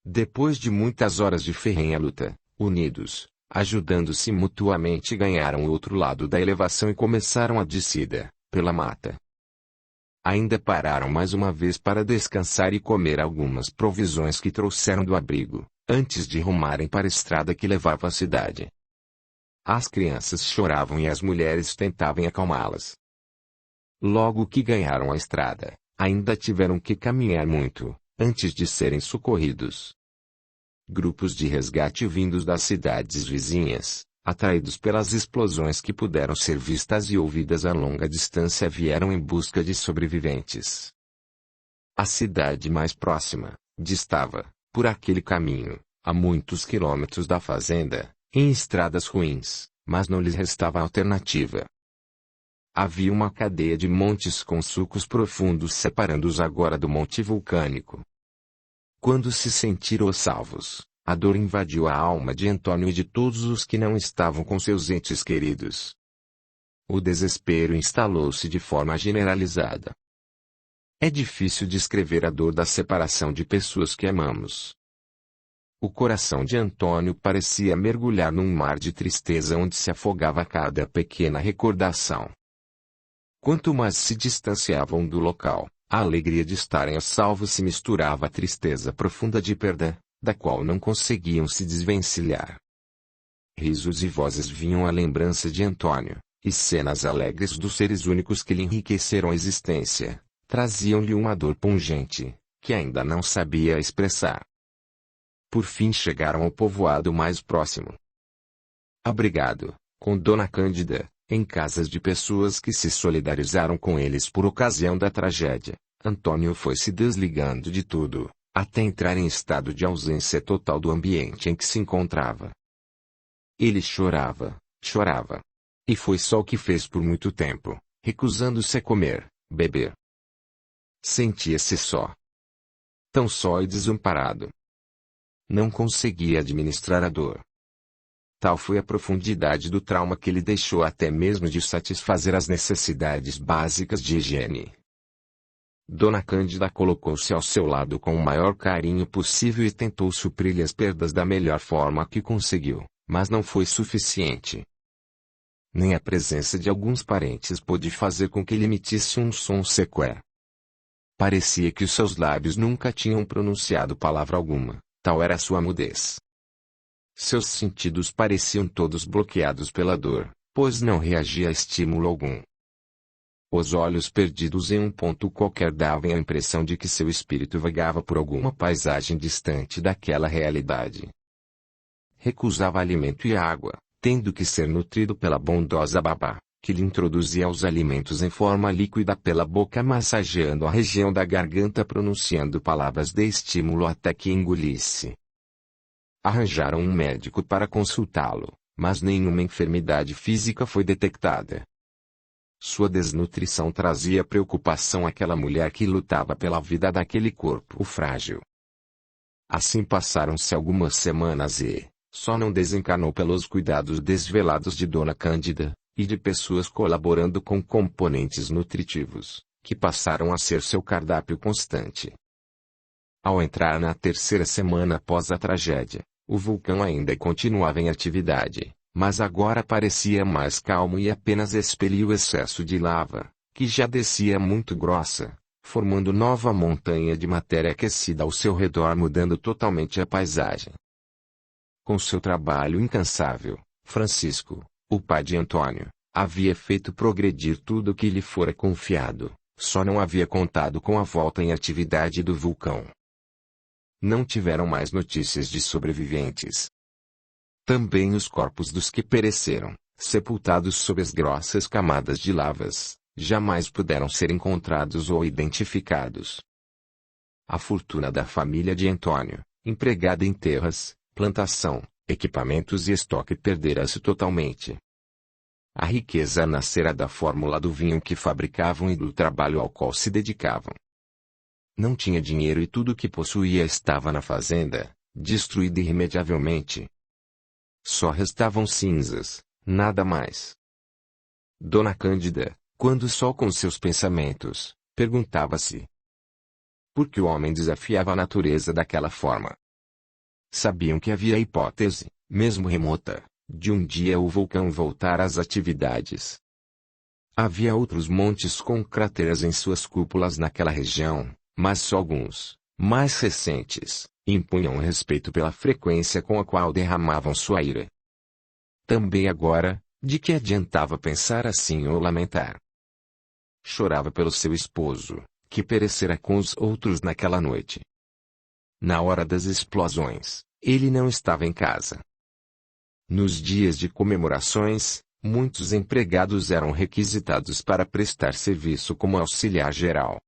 Depois de muitas horas de ferrenha luta, unidos, ajudando-se mutuamente, ganharam o outro lado da elevação e começaram a descida, pela mata. Ainda pararam mais uma vez para descansar e comer algumas provisões que trouxeram do abrigo, antes de rumarem para a estrada que levava à cidade. As crianças choravam e as mulheres tentavam acalmá-las. Logo que ganharam a estrada, ainda tiveram que caminhar muito, antes de serem socorridos. Grupos de resgate vindos das cidades vizinhas, atraídos pelas explosões que puderam ser vistas e ouvidas a longa distância, vieram em busca de sobreviventes. A cidade mais próxima, distava, por aquele caminho, a muitos quilômetros da fazenda, em estradas ruins, mas não lhes restava alternativa. Havia uma cadeia de montes com sulcos profundos separando-os agora do monte vulcânico. Quando se sentiram salvos, a dor invadiu a alma de Antônio e de todos os que não estavam com seus entes queridos. O desespero instalou-se de forma generalizada. É difícil descrever a dor da separação de pessoas que amamos. O coração de Antônio parecia mergulhar num mar de tristeza onde se afogava cada pequena recordação. Quanto mais se distanciavam do local, a alegria de estarem a salvo se misturava à tristeza profunda de perda, da qual não conseguiam se desvencilhar. Risos e vozes vinham à lembrança de Antônio, e cenas alegres dos seres únicos que lhe enriqueceram a existência, traziam-lhe uma dor pungente, que ainda não sabia expressar. Por fim chegaram ao povoado mais próximo. Abrigado, com Dona Cândida, em casas de pessoas que se solidarizaram com eles por ocasião da tragédia, Antônio foi se desligando de tudo, até entrar em estado de ausência total do ambiente em que se encontrava. Ele chorava, chorava. E foi só o que fez por muito tempo, recusando-se a comer, beber. Sentia-se só. Tão só e desamparado. Não conseguia administrar a dor. Tal foi a profundidade do trauma que lhe deixou até mesmo de satisfazer as necessidades básicas de higiene. Dona Cândida colocou-se ao seu lado com o maior carinho possível e tentou suprir-lhe as perdas da melhor forma que conseguiu, mas não foi suficiente. Nem a presença de alguns parentes pôde fazer com que ele emitisse um som sequer. Parecia que os seus lábios nunca tinham pronunciado palavra alguma, tal era a sua mudez. Seus sentidos pareciam todos bloqueados pela dor, pois não reagia a estímulo algum. Os olhos perdidos em um ponto qualquer davam a impressão de que seu espírito vagava por alguma paisagem distante daquela realidade. Recusava alimento e água, tendo que ser nutrido pela bondosa babá, que lhe introduzia os alimentos em forma líquida pela boca, massageando a região da garganta, pronunciando palavras de estímulo até que engolisse. Arranjaram um médico para consultá-lo, mas nenhuma enfermidade física foi detectada. Sua desnutrição trazia preocupação àquela mulher que lutava pela vida daquele corpo frágil. Assim passaram-se algumas semanas e só não desencanou pelos cuidados desvelados de Dona Cândida, e de pessoas colaborando com componentes nutritivos, que passaram a ser seu cardápio constante. Ao entrar na terceira semana após a tragédia, o vulcão ainda continuava em atividade, mas agora parecia mais calmo e apenas expelia o excesso de lava, que já descia muito grossa, formando nova montanha de matéria aquecida ao seu redor, mudando totalmente a paisagem. Com seu trabalho incansável, Francisco, o pai de Antônio, havia feito progredir tudo o que lhe fora confiado, só não havia contado com a volta em atividade do vulcão. Não tiveram mais notícias de sobreviventes. Também os corpos dos que pereceram, sepultados sob as grossas camadas de lavas, jamais puderam ser encontrados ou identificados. A fortuna da família de Antônio, empregada em terras, plantação, equipamentos e estoque, perdera-se totalmente. A riqueza nascera da fórmula do vinho que fabricavam e do trabalho ao qual se dedicavam. Não tinha dinheiro e tudo o que possuía estava na fazenda, destruído irremediavelmente. Só restavam cinzas, nada mais. Dona Cândida, quando só com seus pensamentos, perguntava-se por que o homem desafiava a natureza daquela forma. Sabiam que havia a hipótese, mesmo remota, de um dia o vulcão voltar às atividades. Havia outros montes com crateras em suas cúpulas naquela região, mas só alguns, mais recentes, impunham respeito pela frequência com a qual derramavam sua ira. Também agora, de que adiantava pensar assim ou lamentar? Chorava pelo seu esposo, que perecera com os outros naquela noite. Na hora das explosões, ele não estava em casa. Nos dias de comemorações, muitos empregados eram requisitados para prestar serviço como auxiliar geral.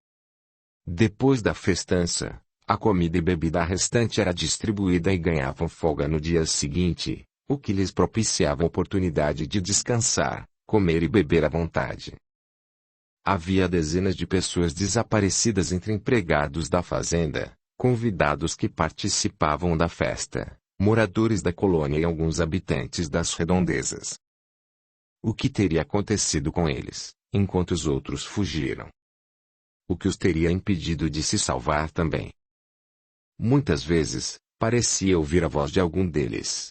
Depois da festança, a comida e bebida restante era distribuída e ganhavam folga no dia seguinte, o que lhes propiciava a oportunidade de descansar, comer e beber à vontade. Havia dezenas de pessoas desaparecidas entre empregados da fazenda, convidados que participavam da festa, moradores da colônia e alguns habitantes das redondezas. O que teria acontecido com eles, enquanto os outros fugiram? O que os teria impedido de se salvar também? Muitas vezes, parecia ouvir a voz de algum deles.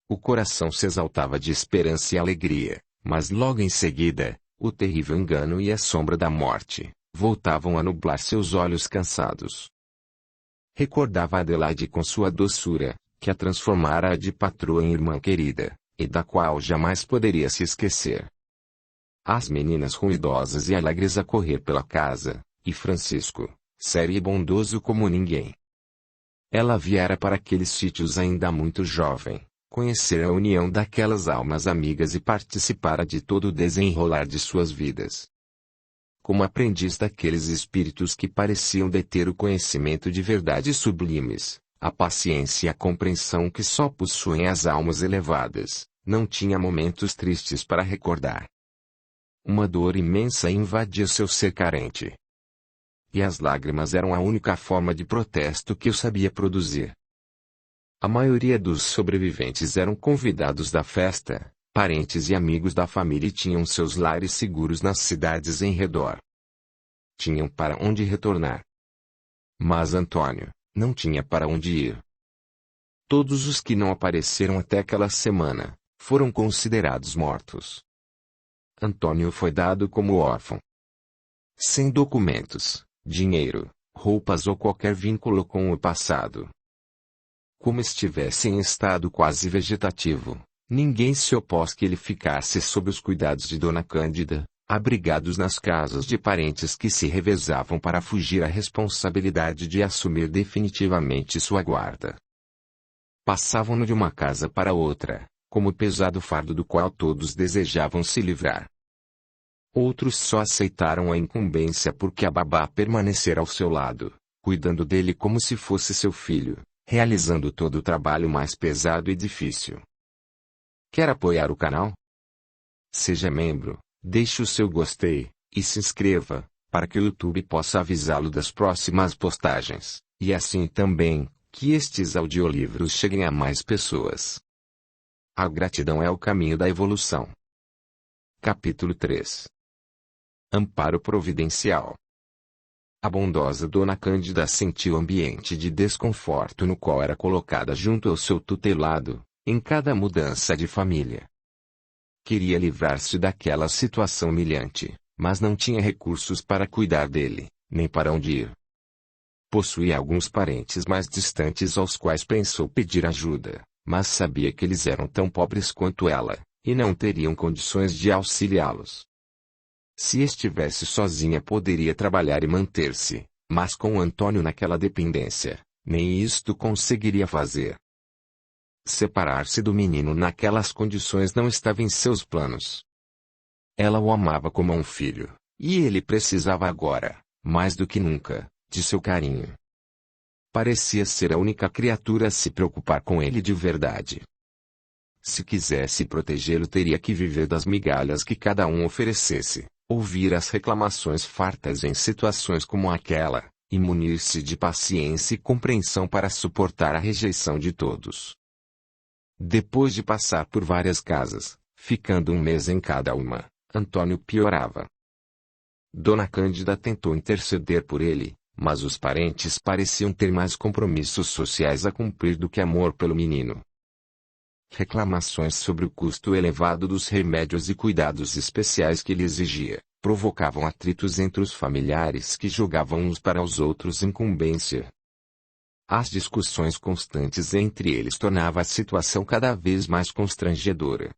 O coração se exaltava de esperança e alegria, mas logo em seguida, o terrível engano e a sombra da morte voltavam a nublar seus olhos cansados. Recordava Adelaide com sua doçura, que a transformara de patroa em irmã querida, e da qual jamais poderia se esquecer. As meninas ruidosas e alegres a correr pela casa, e Francisco, sério e bondoso como ninguém. Ela viera para aqueles sítios ainda muito jovem, conhecer a união daquelas almas amigas e participara de todo o desenrolar de suas vidas. Como aprendiz daqueles espíritos que pareciam deter o conhecimento de verdades sublimes, a paciência e a compreensão que só possuem as almas elevadas, não tinha momentos tristes para recordar. Uma dor imensa invadia seu ser carente. E as lágrimas eram a única forma de protesto que eu sabia produzir. A maioria dos sobreviventes eram convidados da festa, parentes e amigos da família e tinham seus lares seguros nas cidades em redor. Tinham para onde retornar. Mas Antônio não tinha para onde ir. Todos os que não apareceram até aquela semana foram considerados mortos. Antônio foi dado como órfão. Sem documentos, dinheiro, roupas ou qualquer vínculo com o passado. Como estivesse em estado quase vegetativo, ninguém se opôs que ele ficasse sob os cuidados de Dona Cândida, abrigados nas casas de parentes que se revezavam para fugir à responsabilidade de assumir definitivamente sua guarda. Passavam-no de uma casa para outra, como pesado fardo do qual todos desejavam se livrar. Outros só aceitaram a incumbência porque a babá permanecera ao seu lado, cuidando dele como se fosse seu filho, realizando todo o trabalho mais pesado e difícil. Quer apoiar o canal? Seja membro, deixe o seu gostei, e se inscreva, para que o YouTube possa avisá-lo das próximas postagens, e assim também, que estes audiolivros cheguem a mais pessoas. A gratidão é o caminho da evolução. Capítulo 3. Amparo providencial. A bondosa Dona Cândida sentiu o ambiente de desconforto no qual era colocada junto ao seu tutelado, em cada mudança de família. Queria livrar-se daquela situação humilhante, mas não tinha recursos para cuidar dele, nem para onde ir. Possuía alguns parentes mais distantes aos quais pensou pedir ajuda, mas sabia que eles eram tão pobres quanto ela, e não teriam condições de auxiliá-los. Se estivesse sozinha poderia trabalhar e manter-se, mas com Antônio naquela dependência, nem isto conseguiria fazer. Separar-se do menino naquelas condições não estava em seus planos. Ela o amava como a um filho, e ele precisava agora, mais do que nunca, de seu carinho. Parecia ser a única criatura a se preocupar com ele de verdade. Se quisesse protegê-lo teria que viver das migalhas que cada um oferecesse, ouvir as reclamações fartas em situações como aquela, e munir-se de paciência e compreensão para suportar a rejeição de todos. Depois de passar por várias casas, ficando um mês em cada uma, Antônio piorava. Dona Cândida tentou interceder por ele, mas os parentes pareciam ter mais compromissos sociais a cumprir do que amor pelo menino. Reclamações sobre o custo elevado dos remédios e cuidados especiais que ele exigia, provocavam atritos entre os familiares que jogavam uns para os outros incumbência. As discussões constantes entre eles tornavam a situação cada vez mais constrangedora.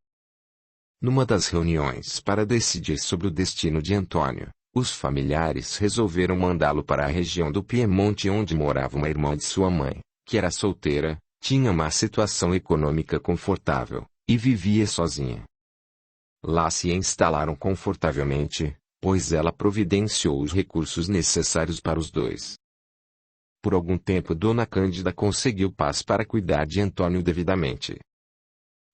Numa das reuniões para decidir sobre o destino de Antônio, os familiares resolveram mandá-lo para a região do Piemonte onde morava uma irmã de sua mãe, que era solteira, tinha uma situação econômica confortável, e vivia sozinha. Lá se instalaram confortavelmente, pois ela providenciou os recursos necessários para os dois. Por algum tempo Dona Cândida conseguiu paz para cuidar de Antônio devidamente.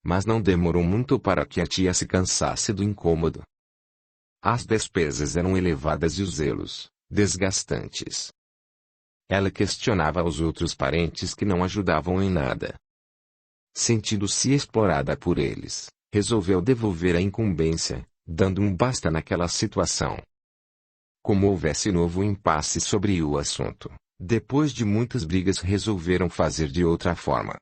Mas não demorou muito para que a tia se cansasse do incômodo. As despesas eram elevadas e os zelos, desgastantes. Ela questionava aos outros parentes que não ajudavam em nada. Sentindo-se explorada por eles, resolveu devolver a incumbência, dando um basta naquela situação. Como houvesse novo impasse sobre o assunto, depois de muitas brigas resolveram fazer de outra forma.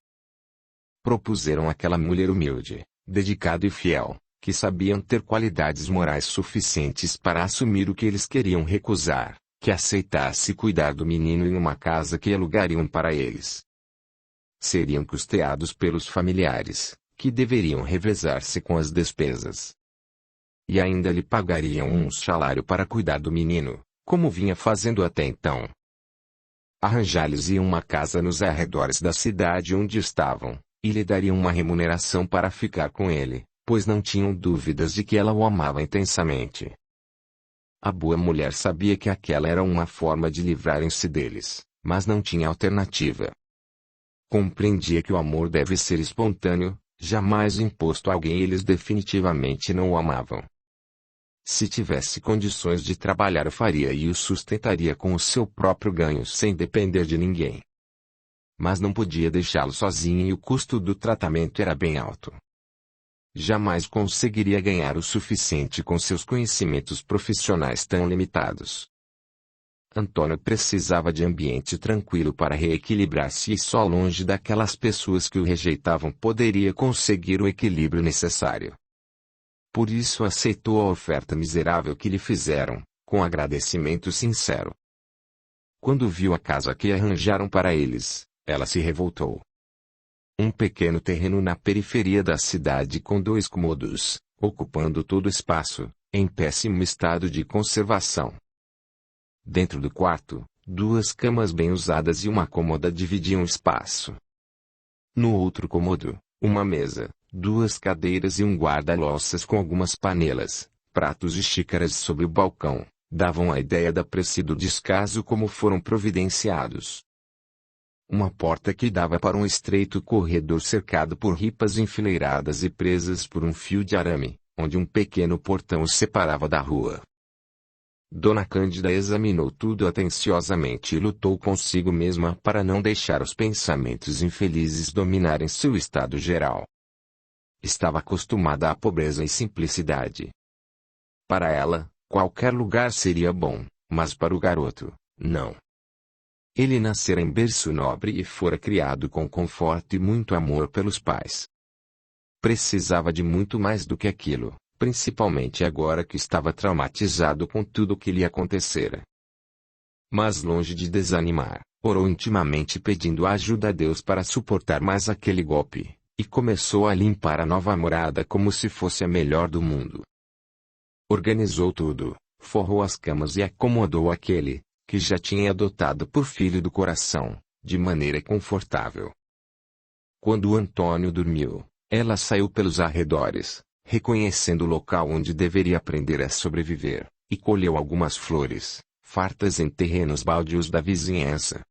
Propuseram àquela mulher humilde, dedicada e fiel, que sabiam ter qualidades morais suficientes para assumir o que eles queriam recusar, que aceitasse cuidar do menino em uma casa que alugariam para eles. Seriam custeados pelos familiares, que deveriam revezar-se com as despesas. E ainda lhe pagariam um salário para cuidar do menino, como vinha fazendo até então. Arranjar-lhes uma casa nos arredores da cidade onde estavam, e lhe dariam uma remuneração para ficar com ele, pois não tinham dúvidas de que ela o amava intensamente. A boa mulher sabia que aquela era uma forma de livrarem-se deles, mas não tinha alternativa. Compreendia que o amor deve ser espontâneo, jamais imposto a alguém e eles definitivamente não o amavam. Se tivesse condições de trabalhar o faria e o sustentaria com o seu próprio ganho sem depender de ninguém. Mas não podia deixá-lo sozinho e o custo do tratamento era bem alto. Jamais conseguiria ganhar o suficiente com seus conhecimentos profissionais tão limitados. Antônio precisava de ambiente tranquilo para reequilibrar-se e só longe daquelas pessoas que o rejeitavam poderia conseguir o equilíbrio necessário. Por isso aceitou a oferta miserável que lhe fizeram, com agradecimento sincero. Quando viu a casa que arranjaram para eles, ela se revoltou. Um pequeno terreno na periferia da cidade com 2 cômodos, ocupando todo o espaço, em péssimo estado de conservação. Dentro do quarto, 2 camas bem usadas e uma cômoda dividiam o espaço. No outro cômodo, uma mesa, 2 cadeiras e um guarda-louças com algumas panelas, pratos e xícaras sobre o balcão, davam a ideia da pressa e do descaso como foram providenciados. Uma porta que dava para um estreito corredor cercado por ripas enfileiradas e presas por um fio de arame, onde um pequeno portão os separava da rua. Dona Cândida examinou tudo atenciosamente e lutou consigo mesma para não deixar os pensamentos infelizes dominarem seu estado geral. Estava acostumada à pobreza e simplicidade. Para ela, qualquer lugar seria bom, mas para o garoto, não. Ele nascera em berço nobre e fora criado com conforto e muito amor pelos pais. Precisava de muito mais do que aquilo, principalmente agora que estava traumatizado com tudo o que lhe acontecera. Mas longe de desanimar, orou intimamente pedindo ajuda a Deus para suportar mais aquele golpe, e começou a limpar a nova morada como se fosse a melhor do mundo. Organizou tudo, forrou as camas e acomodou aquele, que já tinha adotado por filho do coração, de maneira confortável. Quando Antônio dormiu, ela saiu pelos arredores, reconhecendo o local onde deveria aprender a sobreviver, e colheu algumas flores, fartas em terrenos baldios da vizinhança.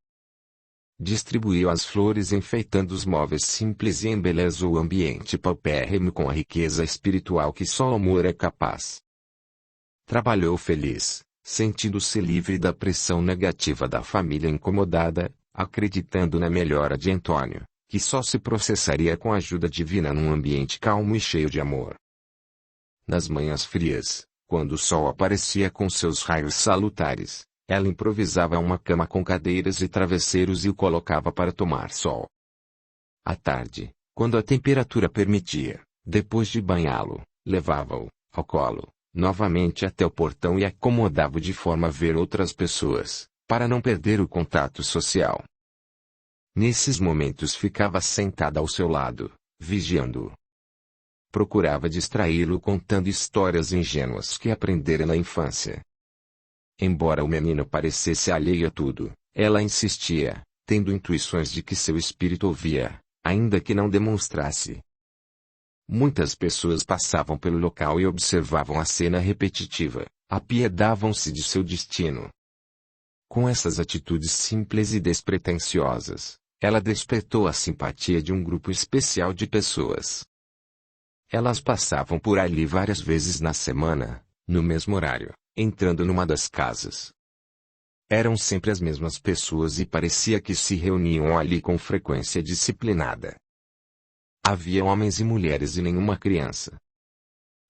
Distribuiu as flores enfeitando os móveis simples e embelezou o ambiente paupérrimo com a riqueza espiritual que só o amor é capaz. Trabalhou feliz, sentindo-se livre da pressão negativa da família incomodada, acreditando na melhora de Antônio, que só se processaria com a ajuda divina num ambiente calmo e cheio de amor. Nas manhãs frias, quando o sol aparecia com seus raios salutares, ela improvisava uma cama com cadeiras e travesseiros e o colocava para tomar sol. À tarde, quando a temperatura permitia, depois de banhá-lo, levava-o, ao colo, novamente até o portão e acomodava-o de forma a ver outras pessoas, para não perder o contato social. Nesses momentos ficava sentada ao seu lado, vigiando-o. Procurava distraí-lo contando histórias ingênuas que aprendera na infância. Embora o menino parecesse alheio a tudo, ela insistia, tendo intuições de que seu espírito ouvia, ainda que não demonstrasse. Muitas pessoas passavam pelo local e observavam a cena repetitiva, apiedavam-se de seu destino. Com essas atitudes simples e despretensiosas, ela despertou a simpatia de um grupo especial de pessoas. Elas passavam por ali várias vezes na semana, no mesmo horário, entrando numa das casas. Eram sempre as mesmas pessoas e parecia que se reuniam ali com frequência disciplinada. Havia homens e mulheres e nenhuma criança.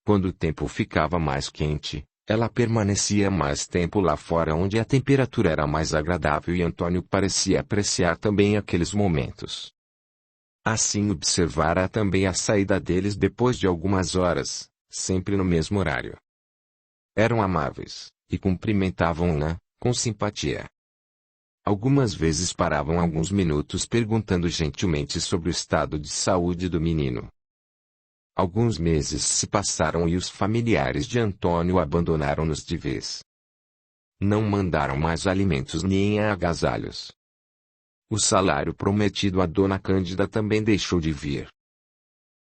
Quando o tempo ficava mais quente, ela permanecia mais tempo lá fora onde a temperatura era mais agradável e Antônio parecia apreciar também aqueles momentos. Assim observara também a saída deles depois de algumas horas, sempre no mesmo horário. Eram amáveis, e cumprimentavam-na, com simpatia. Algumas vezes paravam alguns minutos perguntando gentilmente sobre o estado de saúde do menino. Alguns meses se passaram e os familiares de Antônio abandonaram-nos de vez. Não mandaram mais alimentos nem agasalhos. O salário prometido a Dona Cândida também deixou de vir.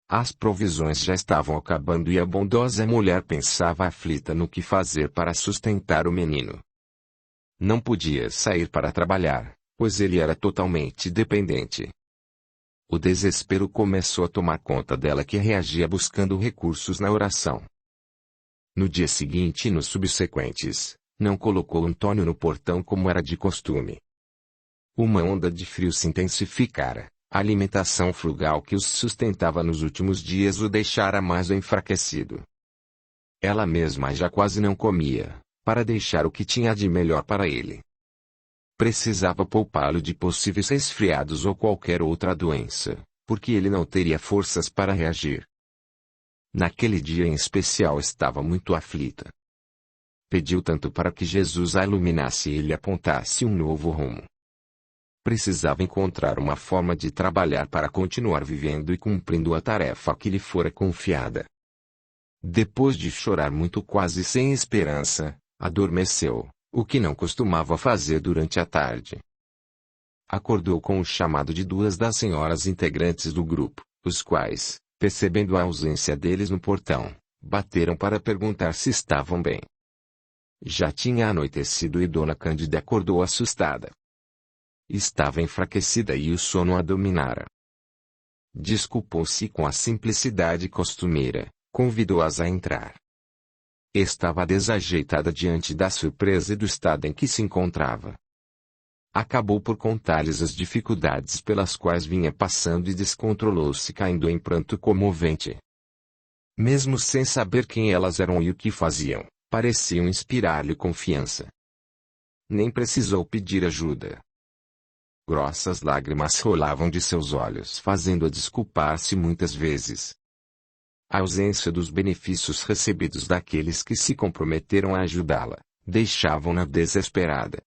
As provisões já estavam acabando e a bondosa mulher pensava aflita no que fazer para sustentar o menino. Não podia sair para trabalhar, pois ele era totalmente dependente. O desespero começou a tomar conta dela que reagia buscando recursos na oração. No dia seguinte e nos subsequentes, não colocou Antônio no portão como era de costume. Uma onda de frio se intensificara, a alimentação frugal que os sustentava nos últimos dias o deixara mais enfraquecido. Ela mesma já quase não comia, para deixar o que tinha de melhor para ele. Precisava poupá-lo de possíveis resfriados ou qualquer outra doença, porque ele não teria forças para reagir. Naquele dia em especial estava muito aflita. Pediu tanto para que Jesus a iluminasse e lhe apontasse um novo rumo. Precisava encontrar uma forma de trabalhar para continuar vivendo e cumprindo a tarefa que lhe fora confiada. Depois de chorar muito quase sem esperança, adormeceu, o que não costumava fazer durante a tarde. Acordou com o chamado de duas das senhoras integrantes do grupo, os quais, percebendo a ausência deles no portão, bateram para perguntar se estavam bem. Já tinha anoitecido e Dona Cândida acordou assustada. Estava enfraquecida e o sono a dominara. Desculpou-se com a simplicidade costumeira, convidou-as a entrar. Estava desajeitada diante da surpresa e do estado em que se encontrava. Acabou por contar-lhes as dificuldades pelas quais vinha passando e descontrolou-se caindo em pranto comovente. Mesmo sem saber quem elas eram e o que faziam, pareciam inspirar-lhe confiança. Nem precisou pedir ajuda. Grossas lágrimas rolavam de seus olhos fazendo-a desculpar-se muitas vezes. A ausência dos benefícios recebidos daqueles que se comprometeram a ajudá-la, deixavam-na desesperada.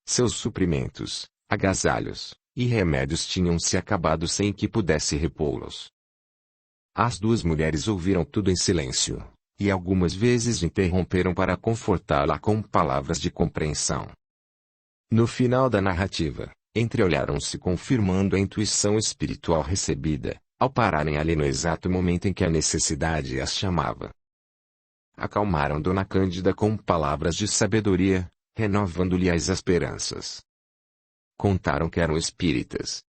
Seus suprimentos, agasalhos e remédios tinham se acabado sem que pudesse repô-los. As duas mulheres ouviram tudo em silêncio, e algumas vezes interromperam para confortá-la com palavras de compreensão. No final da narrativa, entreolharam-se confirmando a intuição espiritual recebida, ao pararem ali no exato momento em que a necessidade as chamava. Acalmaram Dona Cândida com palavras de sabedoria, renovando-lhe as esperanças. Contaram que eram espíritas.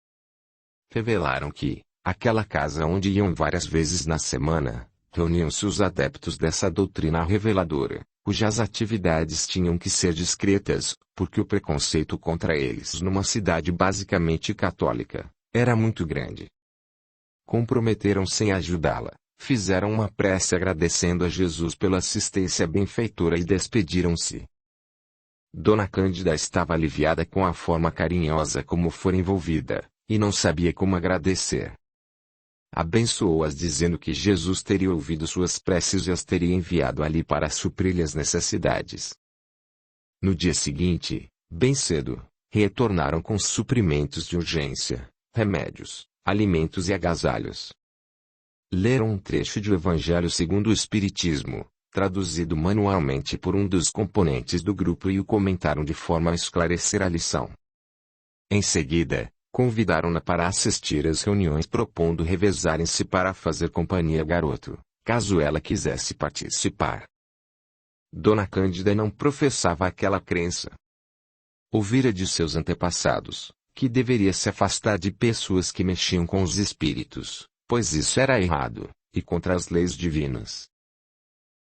Revelaram que, aquela casa onde iam várias vezes na semana, reuniam-se os adeptos dessa doutrina reveladora, cujas atividades tinham que ser discretas, porque o preconceito contra eles numa cidade basicamente católica, era muito grande. Comprometeram-se em ajudá-la, fizeram uma prece agradecendo a Jesus pela assistência benfeitora e despediram-se. Dona Cândida estava aliviada com a forma carinhosa como fora envolvida, e não sabia como agradecer. Abençoou-as dizendo que Jesus teria ouvido suas preces e as teria enviado ali para suprir-lhe as necessidades. No dia seguinte, bem cedo, retornaram com suprimentos de urgência, remédios, alimentos e agasalhos. Leram um trecho do Evangelho segundo o Espiritismo, traduzido manualmente por um dos componentes do grupo e o comentaram de forma a esclarecer a lição. Em seguida, convidaram-na para assistir às reuniões propondo revezarem-se para fazer companhia ao garoto, caso ela quisesse participar. Dona Cândida não professava aquela crença. Ouvira de seus antepassados, que deveria se afastar de pessoas que mexiam com os espíritos, pois isso era errado, e contra as leis divinas.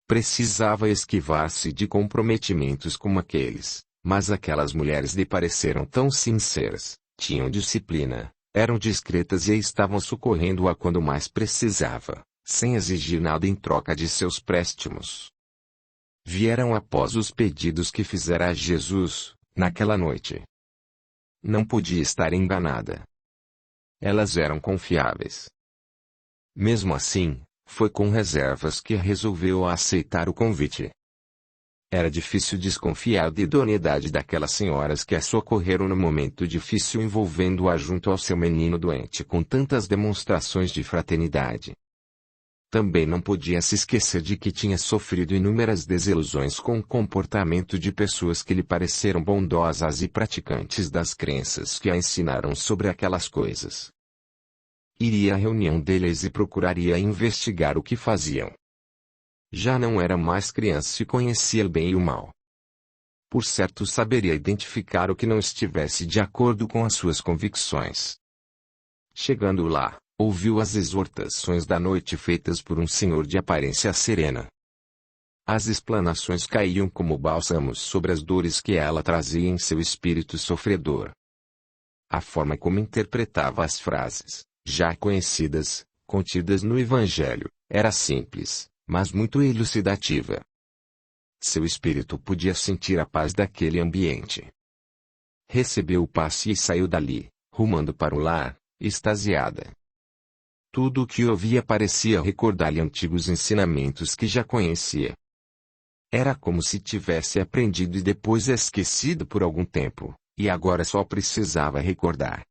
Precisava esquivar-se de comprometimentos como aqueles, mas aquelas mulheres lhe pareceram tão sinceras, tinham disciplina, eram discretas e estavam socorrendo-a quando mais precisava, sem exigir nada em troca de seus préstimos. Vieram após os pedidos que fizera a Jesus, naquela noite. Não podia estar enganada. Elas eram confiáveis. Mesmo assim, foi com reservas que resolveu aceitar o convite. Era difícil desconfiar da idoneidade daquelas senhoras que a socorreram no momento difícil envolvendo-a junto ao seu menino doente com tantas demonstrações de fraternidade. Também não podia se esquecer de que tinha sofrido inúmeras desilusões com o comportamento de pessoas que lhe pareceram bondosas e praticantes das crenças que a ensinaram sobre aquelas coisas. Iria à reunião deles e procuraria investigar o que faziam. Já não era mais criança e conhecia o bem e o mal. Por certo saberia identificar o que não estivesse de acordo com as suas convicções. Chegando lá, ouviu as exortações da noite feitas por um senhor de aparência serena. As explanações caíam como bálsamos sobre as dores que ela trazia em seu espírito sofredor. A forma como interpretava as frases, já conhecidas, contidas no Evangelho, era simples, mas muito elucidativa. Seu espírito podia sentir a paz daquele ambiente. Recebeu o passe e saiu dali, rumando para o lar, extasiada. Tudo o que ouvia parecia recordar-lhe antigos ensinamentos que já conhecia. Era como se tivesse aprendido e depois esquecido por algum tempo, e agora só precisava recordar.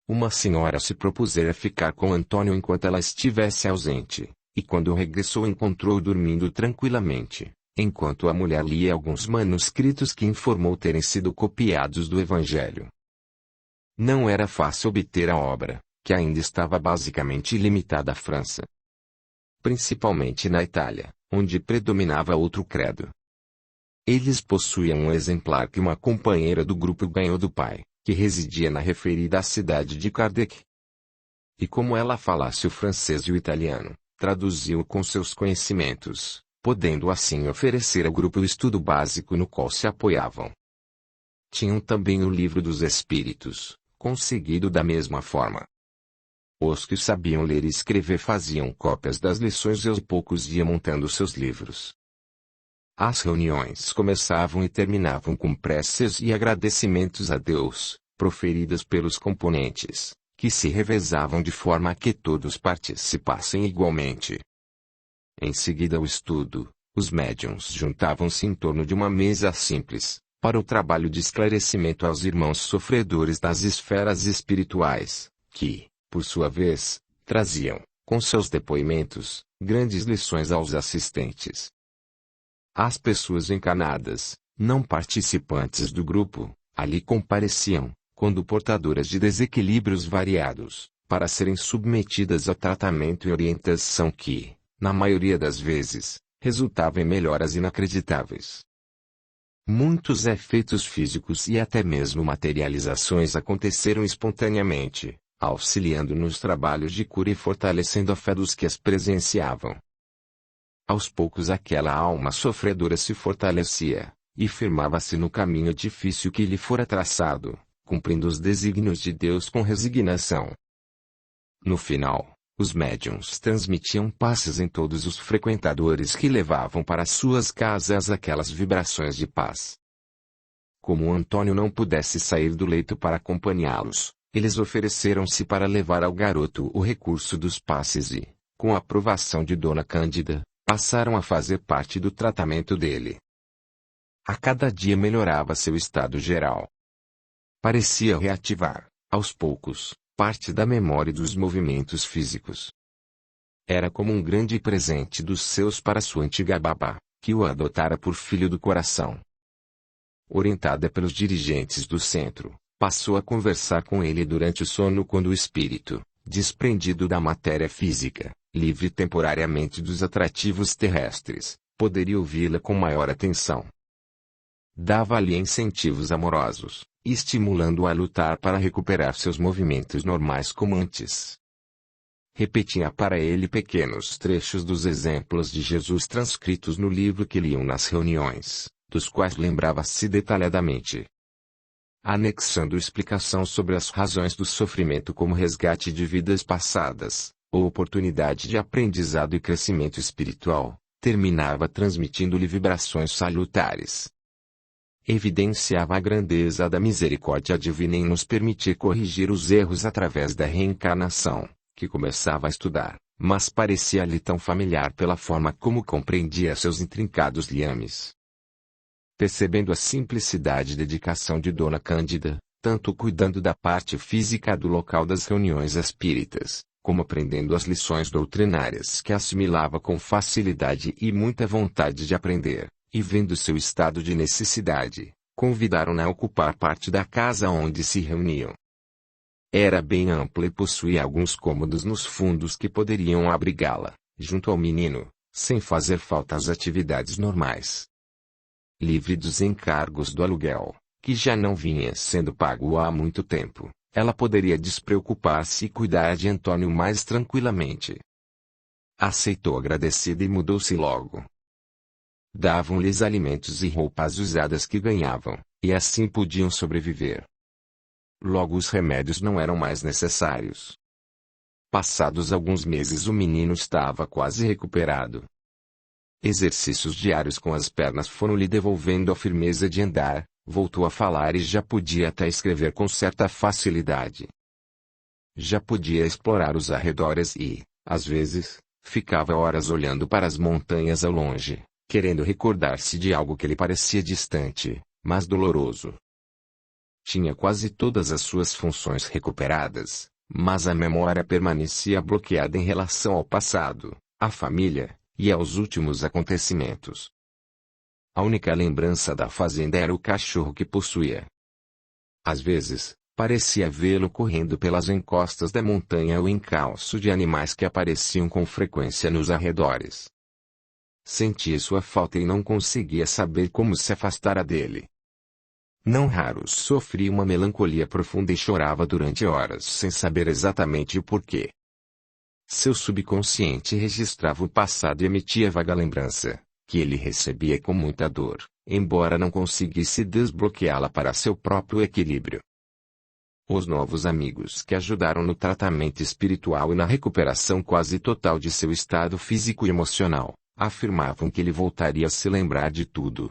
Uma senhora se propusera ficar com Antônio enquanto ela estivesse ausente, e quando regressou encontrou-o dormindo tranquilamente, enquanto a mulher lia alguns manuscritos que informou terem sido copiados do Evangelho. Não era fácil obter a obra, que ainda estava basicamente limitada à França. Principalmente na Itália, onde predominava outro credo. Eles possuíam um exemplar que uma companheira do grupo ganhou do pai, que residia na referida cidade de Kardec. E como ela falasse o francês e o italiano, traduziu com seus conhecimentos, podendo assim oferecer ao grupo o estudo básico no qual se apoiavam. Tinham também o Livro dos Espíritos, conseguido da mesma forma. Os que sabiam ler e escrever faziam cópias das lições e aos poucos iam montando seus livros. As reuniões começavam e terminavam com preces e agradecimentos a Deus, proferidas pelos componentes, que se revezavam de forma a que todos participassem igualmente. Em seguida ao estudo, os médiuns juntavam-se em torno de uma mesa simples, para o trabalho de esclarecimento aos irmãos sofredores das esferas espirituais, que, por sua vez, traziam, com seus depoimentos, grandes lições aos assistentes. As pessoas encarnadas, não participantes do grupo, ali compareciam, quando portadoras de desequilíbrios variados, para serem submetidas a tratamento e orientação que, na maioria das vezes, resultavam em melhoras inacreditáveis. Muitos efeitos físicos e até mesmo materializações aconteceram espontaneamente, auxiliando nos trabalhos de cura e fortalecendo a fé dos que as presenciavam. Aos poucos aquela alma sofredora se fortalecia, e firmava-se no caminho difícil que lhe fora traçado, cumprindo os desígnios de Deus com resignação. No final, os médiuns transmitiam passes em todos os frequentadores que levavam para suas casas aquelas vibrações de paz. Como Antônio não pudesse sair do leito para acompanhá-los, eles ofereceram-se para levar ao garoto o recurso dos passes e, com a aprovação de Dona Cândida, passaram a fazer parte do tratamento dele. A cada dia melhorava seu estado geral. Parecia reativar, aos poucos, parte da memória e dos movimentos físicos. Era como um grande presente dos seus para sua antiga babá, que o adotara por filho do coração. Orientada pelos dirigentes do centro, passou a conversar com ele durante o sono quando o espírito, desprendido da matéria física, livre temporariamente dos atrativos terrestres, poderia ouvi-la com maior atenção. Dava-lhe incentivos amorosos, estimulando-o a lutar para recuperar seus movimentos normais como antes. Repetia para ele pequenos trechos dos exemplos de Jesus transcritos no livro que liam nas reuniões, dos quais lembrava-se detalhadamente. Anexando explicação sobre as razões do sofrimento como resgate de vidas passadas, ou oportunidade de aprendizado e crescimento espiritual, terminava transmitindo-lhe vibrações salutares. Evidenciava a grandeza da misericórdia divina em nos permitir corrigir os erros através da reencarnação, que começava a estudar, mas parecia-lhe tão familiar pela forma como compreendia seus intrincados liames. Percebendo a simplicidade e dedicação de Dona Cândida, tanto cuidando da parte física do local das reuniões espíritas, como aprendendo as lições doutrinárias que assimilava com facilidade e muita vontade de aprender, e vendo seu estado de necessidade, convidaram-na a ocupar parte da casa onde se reuniam. Era bem ampla e possuía alguns cômodos nos fundos que poderiam abrigá-la, junto ao menino, sem fazer falta às atividades normais. Livre dos encargos do aluguel, que já não vinha sendo pago há muito tempo, ela poderia despreocupar-se e cuidar de Antônio mais tranquilamente. Aceitou agradecida e mudou-se logo. Davam-lhes alimentos e roupas usadas que ganhavam, e assim podiam sobreviver. Logo os remédios não eram mais necessários. Passados alguns meses o menino estava quase recuperado. Exercícios diários com as pernas foram-lhe devolvendo a firmeza de andar, voltou a falar e já podia até escrever com certa facilidade. Já podia explorar os arredores e, às vezes, ficava horas olhando para as montanhas ao longe, querendo recordar-se de algo que lhe parecia distante, mas doloroso. Tinha quase todas as suas funções recuperadas, mas a memória permanecia bloqueada em relação ao passado, à família, e aos últimos acontecimentos. A única lembrança da fazenda era o cachorro que possuía. Às vezes, parecia vê-lo correndo pelas encostas da montanha ou encalço de animais que apareciam com frequência nos arredores. Sentia sua falta e não conseguia saber como se afastara dele. Não raro sofria uma melancolia profunda e chorava durante horas sem saber exatamente o porquê. Seu subconsciente registrava o passado e emitia vaga lembrança, que ele recebia com muita dor, embora não conseguisse desbloqueá-la para seu próprio equilíbrio. Os novos amigos que ajudaram no tratamento espiritual e na recuperação quase total de seu estado físico e emocional, afirmavam que ele voltaria a se lembrar de tudo.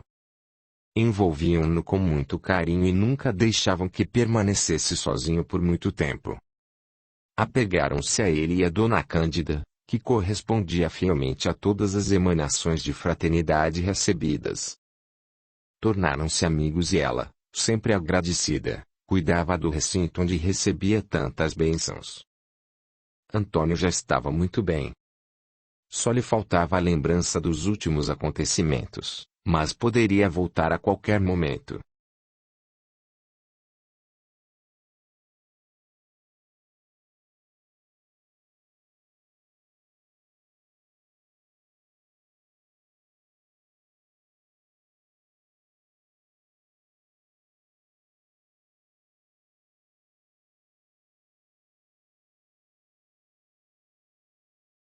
Envolviam-no com muito carinho e nunca deixavam que permanecesse sozinho por muito tempo. Apegaram-se a ele e a Dona Cândida, que correspondia fielmente a todas as emanações de fraternidade recebidas. Tornaram-se amigos e ela, sempre agradecida, cuidava do recinto onde recebia tantas bênçãos. Antônio já estava muito bem. Só lhe faltava a lembrança dos últimos acontecimentos, mas poderia voltar a qualquer momento.